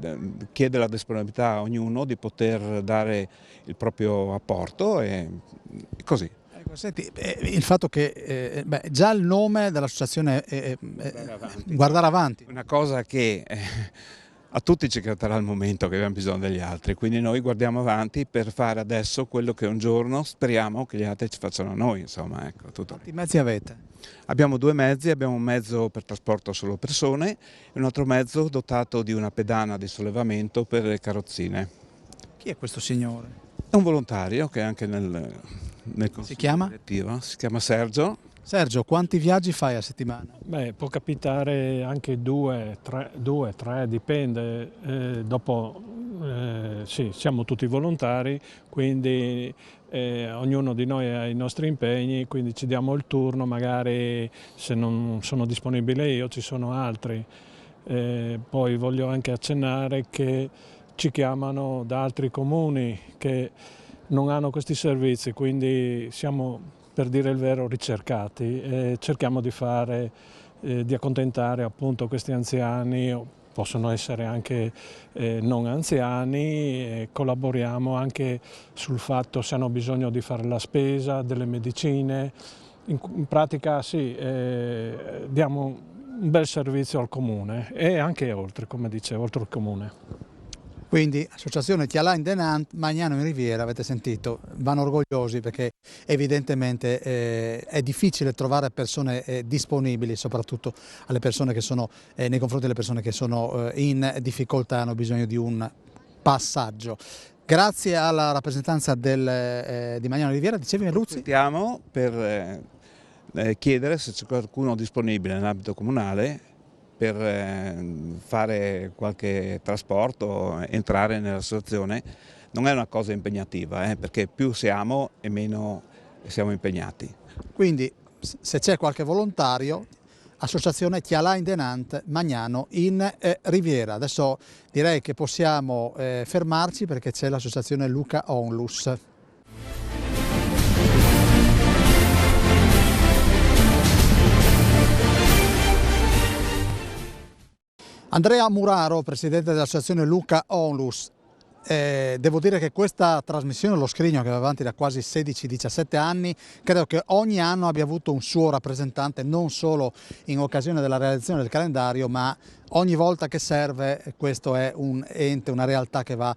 chiede la disponibilità a ognuno di poter dare il proprio apporto e così. Senti, il fatto che già il nome dell'associazione è Guardare Avanti. Una cosa che a tutti ci capiterà il momento che abbiamo bisogno degli altri, quindi noi guardiamo avanti per fare adesso quello che un giorno speriamo che gli altri ci facciano a noi. Insomma, ecco, tutto. Quanti mezzi avete? Abbiamo due mezzi, abbiamo un mezzo per trasporto solo persone e un altro mezzo dotato di una pedana di sollevamento per le carrozzine. Chi è questo signore? È un volontario che è anche nel Si chiama? direttivo, si chiama Sergio. Sergio, quanti viaggi fai a settimana? Beh, può capitare anche due, tre, dipende. Dopo sì, siamo tutti volontari, quindi ognuno di noi ha i nostri impegni, quindi ci diamo il turno, magari se non sono disponibile io ci sono altri. Poi voglio anche accennare che ci chiamano da altri comuni che non hanno questi servizi, quindi siamo, per dire il vero, ricercati e cerchiamo di accontentare appunto questi anziani, possono essere anche non anziani, e collaboriamo anche sul fatto se hanno bisogno di fare la spesa, delle medicine. In pratica sì, diamo un bel servizio al comune e anche oltre, come dicevo, oltre il comune. Quindi associazione Chialain Denant, Magnano in Riviera, avete sentito, vanno orgogliosi perché evidentemente è difficile trovare persone disponibili, soprattutto alle persone che sono, nei confronti delle persone che sono in difficoltà, hanno bisogno di un passaggio. Grazie alla rappresentanza di Magnano in Riviera, dicevi Merluzzi? Aspettiamo per chiedere se c'è qualcuno disponibile nell'ambito comunale per fare qualche trasporto, entrare nell'associazione. Non è una cosa impegnativa, perché più siamo e meno siamo impegnati. Quindi se c'è qualche volontario, associazione Chialain Denant Magnano in Riviera. Adesso direi che possiamo fermarci perché c'è l'associazione Luca Onlus. Andrea Muraro, presidente dell'associazione Luca Onlus. Devo dire che questa trasmissione, Lo Scrigno, che va avanti da quasi 16-17 anni, credo che ogni anno abbia avuto un suo rappresentante, non solo in occasione della realizzazione del calendario, ma ogni volta che serve. Questo è un ente, una realtà che va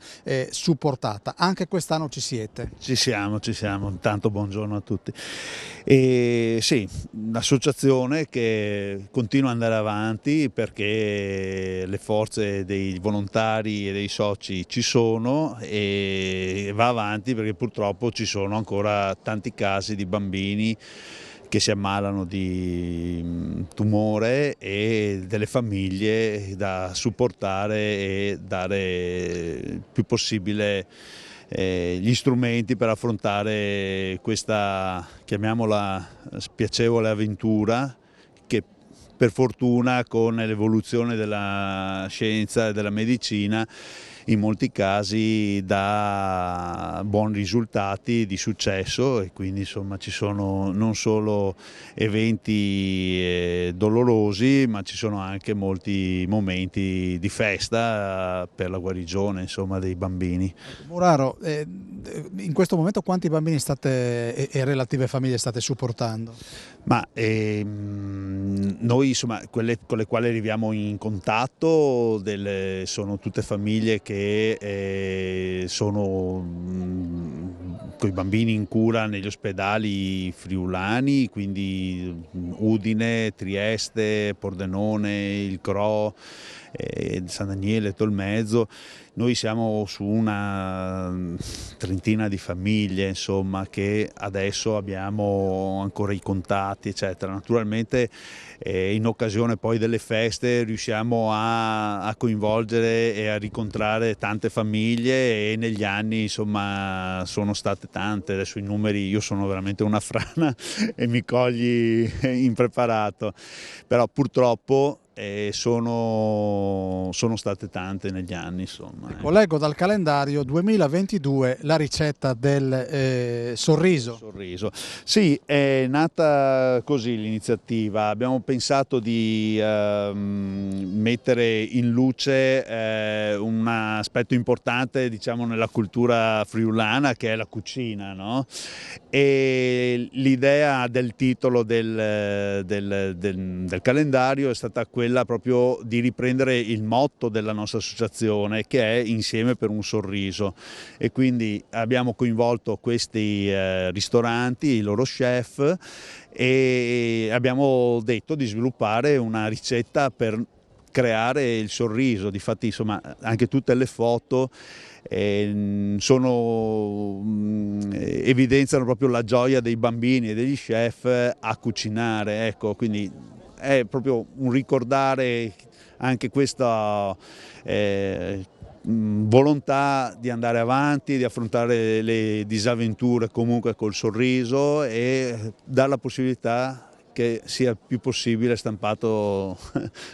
supportata. Anche quest'anno ci siete? Ci siamo, intanto buongiorno a tutti. E sì, un'associazione che continua ad andare avanti perché le forze dei volontari e dei soci ci sono, e va avanti perché purtroppo ci sono ancora tanti casi di bambini che si ammalano di tumore e delle famiglie da supportare e dare il più possibile gli strumenti per affrontare questa, chiamiamola, spiacevole avventura che per fortuna con l'evoluzione della scienza e della medicina in molti casi dà buoni risultati di successo, e quindi insomma ci sono non solo eventi dolorosi, ma ci sono anche molti momenti di festa per la guarigione, insomma, dei bambini. Muraro, in questo momento quanti bambini state e relative famiglie state supportando? Ma noi, insomma, quelle con le quali arriviamo in contatto sono tutte famiglie che sono con i bambini in cura negli ospedali friulani, quindi Udine, Trieste, Pordenone, il Cro, San Daniele, Tolmezzo. Noi siamo su una trentina di famiglie, insomma, che adesso abbiamo ancora i contatti, eccetera. Naturalmente in occasione poi delle feste riusciamo a coinvolgere e a ricontrare tante famiglie, e negli anni, insomma, sono state tante. Adesso i numeri, io sono veramente una frana e mi cogli impreparato, però purtroppo sono state tante negli anni, insomma. Leggo dal calendario 2022 la ricetta del sorriso. Sì, è nata così l'iniziativa. Abbiamo pensato di mettere in luce un aspetto importante, diciamo, nella cultura friulana, che è la cucina, no? E l'idea del titolo del calendario è stata quella proprio di riprendere il motto della nostra associazione, che è Insieme per un sorriso, e quindi abbiamo coinvolto questi ristoranti, i loro chef, e abbiamo detto di sviluppare una ricetta per creare il sorriso. Difatti, insomma, anche tutte le foto evidenziano proprio la gioia dei bambini e degli chef a cucinare, ecco, quindi è proprio un ricordare anche questo volontà di andare avanti, di affrontare le disavventure comunque col sorriso e dare la possibilità che sia più possibile stampato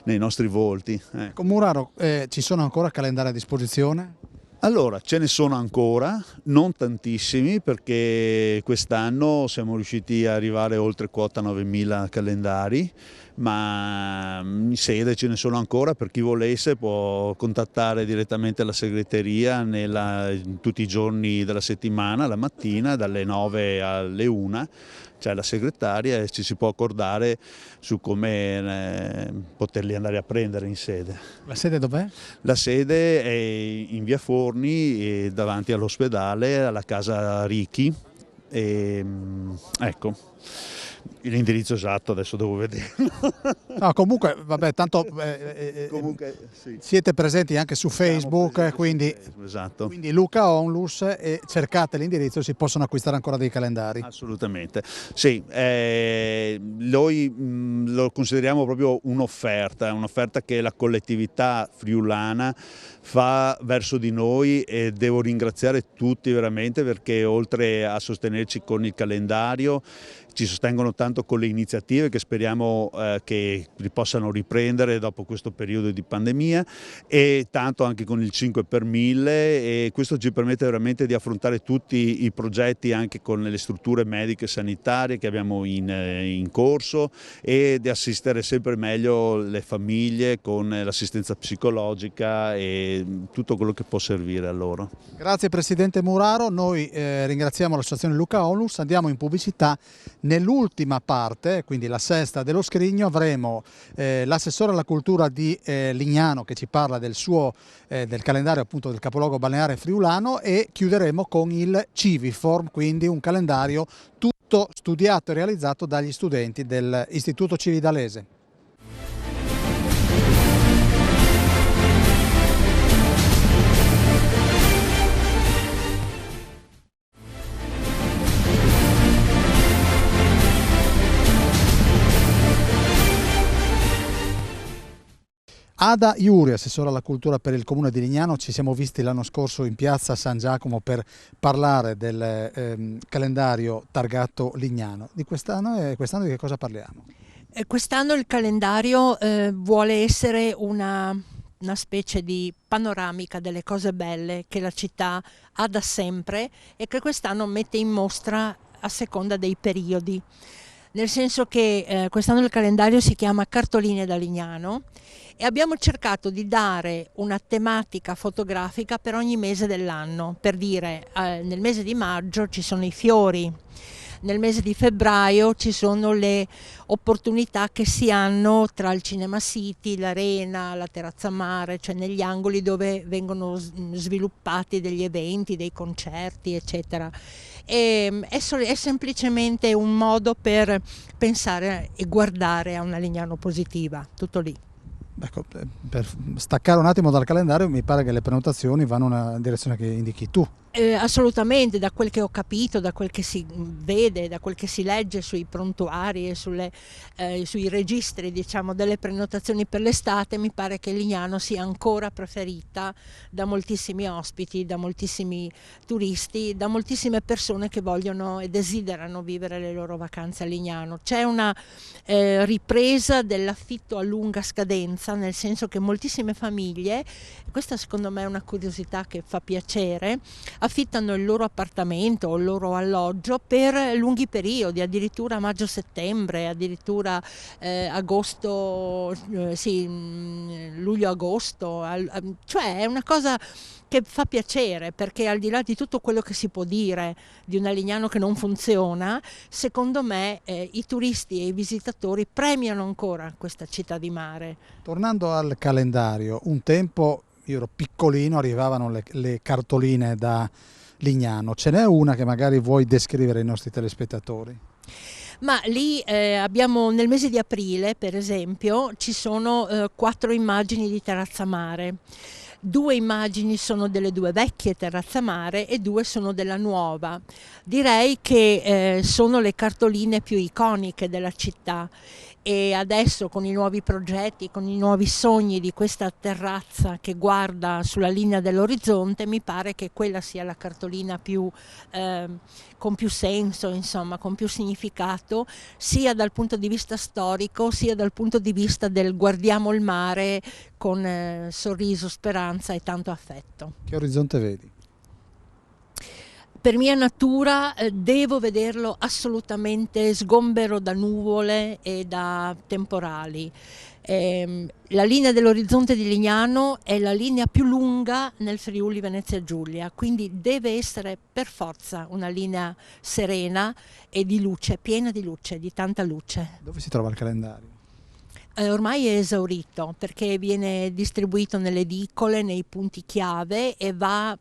nei nostri volti. Ecco, Muraro, ci sono ancora calendari a disposizione? Allora, ce ne sono ancora, non tantissimi, perché quest'anno siamo riusciti a arrivare oltre quota 9.000 calendari, ma in sede ce ne sono ancora. Per chi volesse può contattare direttamente la segreteria tutti i giorni della settimana, la mattina dalle 9 alle 1. C'è la segretaria e ci si può accordare su come poterli andare a prendere in sede. La sede dov'è? La sede è in via Forni, davanti all'ospedale, alla casa Ricchi. Ecco, l'indirizzo esatto adesso devo vederlo. No, comunque, vabbè, tanto comunque, sì. Siete presenti anche su Facebook, quindi, esatto. Quindi Luca Onlus, e cercate l'indirizzo, si possono acquistare ancora dei calendari. Assolutamente, sì, noi lo consideriamo proprio un'offerta che la collettività friulana fa verso di noi, e devo ringraziare tutti veramente, perché oltre a sostenerci con il calendario ci sostengono tanto con le iniziative che speriamo che possano riprendere dopo questo periodo di pandemia, e tanto anche con il 5 per 1000, e questo ci permette veramente di affrontare tutti i progetti anche con le strutture mediche e sanitarie che abbiamo in corso, e di assistere sempre meglio le famiglie con l'assistenza psicologica e tutto quello che può servire a loro. Grazie Presidente Muraro, noi ringraziamo l'associazione Luca Onlus, andiamo in pubblicità. Nell'ultima parte, quindi la sesta dello scrigno, avremo l'assessore alla cultura di Lignano che ci parla del calendario appunto del capoluogo balneare friulano, e chiuderemo con il Civiform, quindi un calendario tutto studiato e realizzato dagli studenti dell'Istituto Cividalese. Ada Iuri, assessore alla cultura per il comune di Lignano, ci siamo visti l'anno scorso in piazza San Giacomo per parlare del calendario targato Lignano. Di quest'anno di che cosa parliamo? Quest'anno il calendario vuole essere una specie di panoramica delle cose belle che la città ha da sempre e che quest'anno mette in mostra a seconda dei periodi. Nel senso che quest'anno il calendario si chiama Cartoline da Lignano, e abbiamo cercato di dare una tematica fotografica per ogni mese dell'anno. Per dire, nel mese di maggio ci sono i fiori, nel mese di febbraio ci sono le opportunità che si hanno tra il Cinema City, l'Arena, la Terrazza Mare, cioè negli angoli dove vengono sviluppati degli eventi, dei concerti, eccetera. È semplicemente un modo per pensare e guardare a una Lignano positiva, tutto lì. Ecco, per staccare un attimo dal calendario, mi pare che le prenotazioni vanno nella direzione che indichi tu. Assolutamente, da quel che ho capito, da quel che si vede, da quel che si legge sui prontuari e sui registri, diciamo, delle prenotazioni per l'estate, mi pare che Lignano sia ancora preferita da moltissimi ospiti, da moltissimi turisti, da moltissime persone che vogliono e desiderano vivere le loro vacanze a Lignano. C'è una ripresa dell'affitto a lunga scadenza, nel senso che moltissime famiglie, questa secondo me è una curiosità che fa piacere, affittano il loro appartamento o il loro alloggio per lunghi periodi, addirittura maggio-settembre, addirittura agosto, luglio-agosto, cioè è una cosa che fa piacere, perché al di là di tutto quello che si può dire di una Lignano che non funziona, secondo me i turisti e i visitatori premiano ancora questa città di mare. Tornando al calendario, un tempo, io ero piccolino, arrivavano le cartoline da Lignano. Ce n'è una che magari vuoi descrivere ai nostri telespettatori? Ma lì abbiamo, nel mese di aprile per esempio, ci sono 4 immagini di Terrazza Mare. 2 immagini sono delle 2 vecchie Terrazza Mare e 2 sono della nuova. Direi che sono le cartoline più iconiche della città, e adesso con i nuovi progetti, con i nuovi sogni di questa terrazza che guarda sulla linea dell'orizzonte, mi pare che quella sia la cartolina con più senso, insomma, con più significato, sia dal punto di vista storico, sia dal punto di vista del guardiamo il mare con sorriso, speranza e tanto affetto. Che orizzonte vedi? Per mia natura devo vederlo assolutamente sgombero da nuvole e da temporali. La linea dell'orizzonte di Lignano è la linea più lunga nel Friuli Venezia Giulia, quindi deve essere per forza una linea serena e di luce, piena di luce, di tanta luce. Dove si trova il calendario? Ormai è esaurito perché viene distribuito nelle edicole, nei punti chiave e va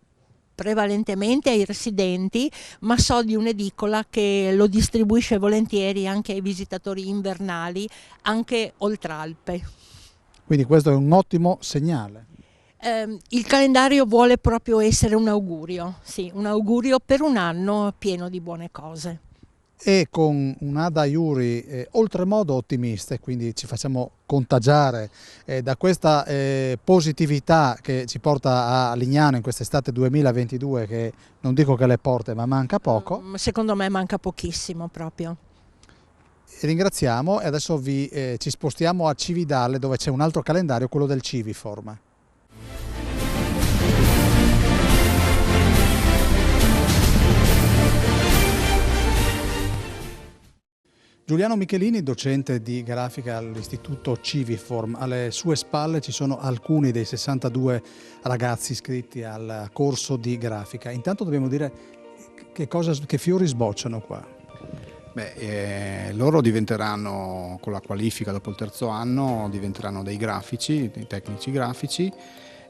prevalentemente ai residenti, ma so di un'edicola che lo distribuisce volentieri anche ai visitatori invernali, anche oltralpe. Quindi questo è un ottimo segnale. Il calendario vuole proprio essere un augurio, sì, un augurio per un anno pieno di buone cose. E con un'Ada Iuri oltremodo ottimista, quindi ci facciamo contagiare da questa positività che ci porta a Lignano in quest'estate 2022, che non dico che le porte, ma manca poco. Secondo me manca pochissimo proprio. Ringraziamo e adesso ci spostiamo a Cividale, dove c'è un altro calendario, quello del Civiform. Giuliano Michelini, docente di grafica all'Istituto Civiform, alle sue spalle ci sono alcuni dei 62 ragazzi iscritti al corso di grafica. Intanto dobbiamo dire che fiori sbocciano qua. Loro diventeranno, con la qualifica dopo il terzo anno, diventeranno dei grafici, dei tecnici grafici,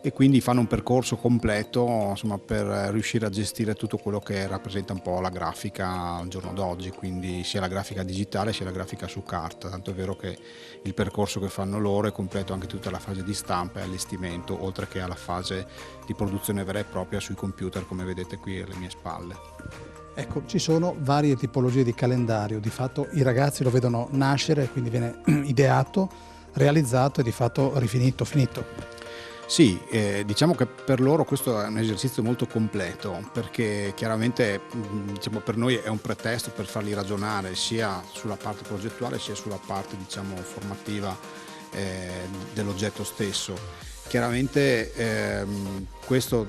e quindi fanno un percorso completo, insomma, per riuscire a gestire tutto quello che rappresenta un po' la grafica al giorno d'oggi, quindi sia la grafica digitale sia la grafica su carta, tanto è vero che il percorso che fanno loro è completo anche tutta la fase di stampa e allestimento, oltre che alla fase di produzione vera e propria sui computer, come vedete qui alle mie spalle. Ecco, ci sono varie tipologie di calendario, di fatto i ragazzi lo vedono nascere, quindi viene ideato, realizzato e di fatto finito. Sì, diciamo che per loro questo è un esercizio molto completo, perché chiaramente diciamo, per noi è un pretesto per farli ragionare sia sulla parte progettuale sia sulla parte, diciamo, formativa dell'oggetto stesso. Chiaramente questo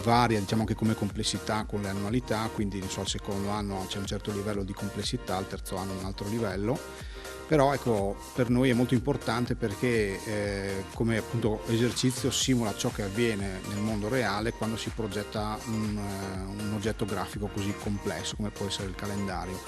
varia, diciamo, anche come complessità con le annualità, quindi non so, al secondo anno c'è un certo livello di complessità, al terzo anno un altro livello. Però ecco, per noi è molto importante perché come appunto esercizio simula ciò che avviene nel mondo reale quando si progetta un oggetto grafico così complesso come può essere il calendario,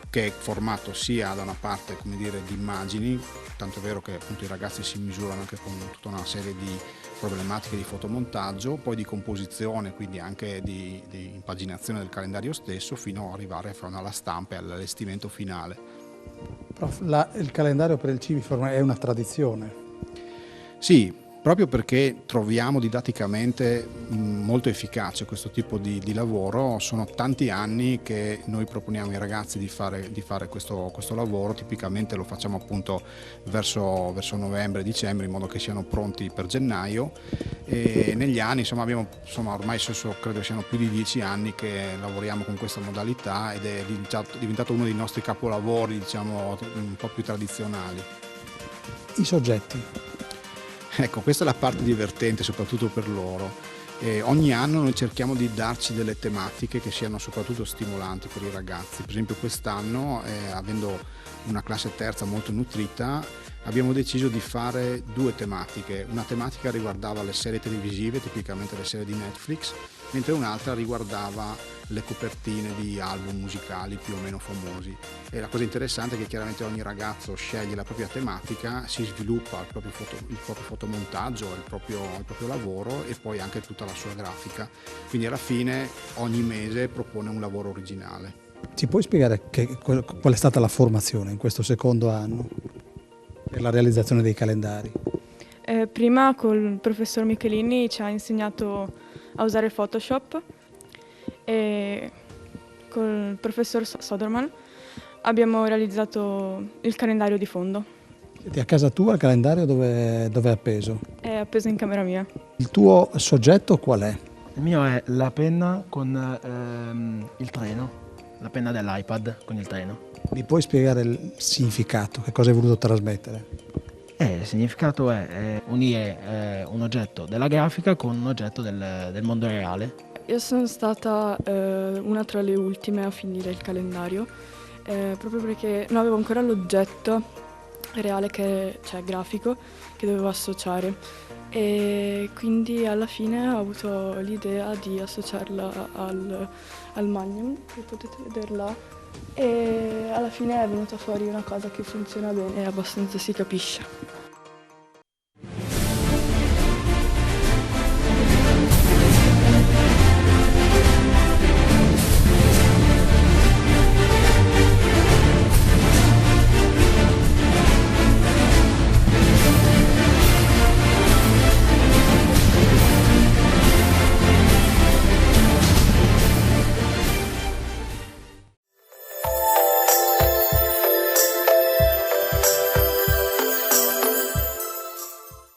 che è formato sia da una parte, come dire, di immagini, tanto è vero che appunto i ragazzi si misurano anche con tutta una serie di problematiche di fotomontaggio, poi di composizione, quindi anche di impaginazione del calendario stesso, fino ad arrivare alla stampa e all'allestimento finale. Prof, il calendario per il Civiform è una tradizione? Sì, proprio perché troviamo didatticamente molto efficace questo tipo di lavoro. Sono tanti anni che noi proponiamo ai ragazzi di fare questo lavoro, tipicamente lo facciamo appunto verso novembre, dicembre, in modo che siano pronti per gennaio, e negli anni abbiamo ormai credo siano più di 10 anni che lavoriamo con questa modalità ed è diventato uno dei nostri capolavori, diciamo, un po' più tradizionali. I soggetti? Ecco, questa è la parte divertente soprattutto per loro. Ogni anno noi cerchiamo di darci delle tematiche che siano soprattutto stimolanti per i ragazzi. Per esempio quest'anno, avendo una classe terza molto nutrita, abbiamo deciso di fare due tematiche. Una tematica riguardava le serie televisive, tipicamente le serie di Netflix, mentre un'altra riguardava le copertine di album musicali più o meno famosi. E la cosa interessante è che chiaramente ogni ragazzo sceglie la propria tematica, si sviluppa il proprio fotomontaggio, il proprio lavoro e poi anche tutta la sua grafica. Quindi alla fine ogni mese propone un lavoro originale. Ci puoi spiegare qual è stata la formazione in questo secondo anno per la realizzazione dei calendari? Prima col professor Michelini ci ha insegnato a usare Photoshop e col professor Soderman abbiamo realizzato il calendario di fondo. Senti, a casa tua il calendario dove è appeso? È appeso in camera mia. Il tuo soggetto qual è? Il mio è la penna con il treno, la penna dell'iPad con il treno. Mi puoi spiegare il significato? Che cosa hai voluto trasmettere? Il significato è unire un oggetto della grafica con un oggetto del mondo reale. Io sono stata una tra le ultime a finire il calendario, proprio perché non avevo ancora l'oggetto reale, cioè grafico, che dovevo associare. E quindi alla fine ho avuto l'idea di associarla al Magnum, che potete vedere là, e alla fine è venuta fuori una cosa che funziona bene e abbastanza si capisce.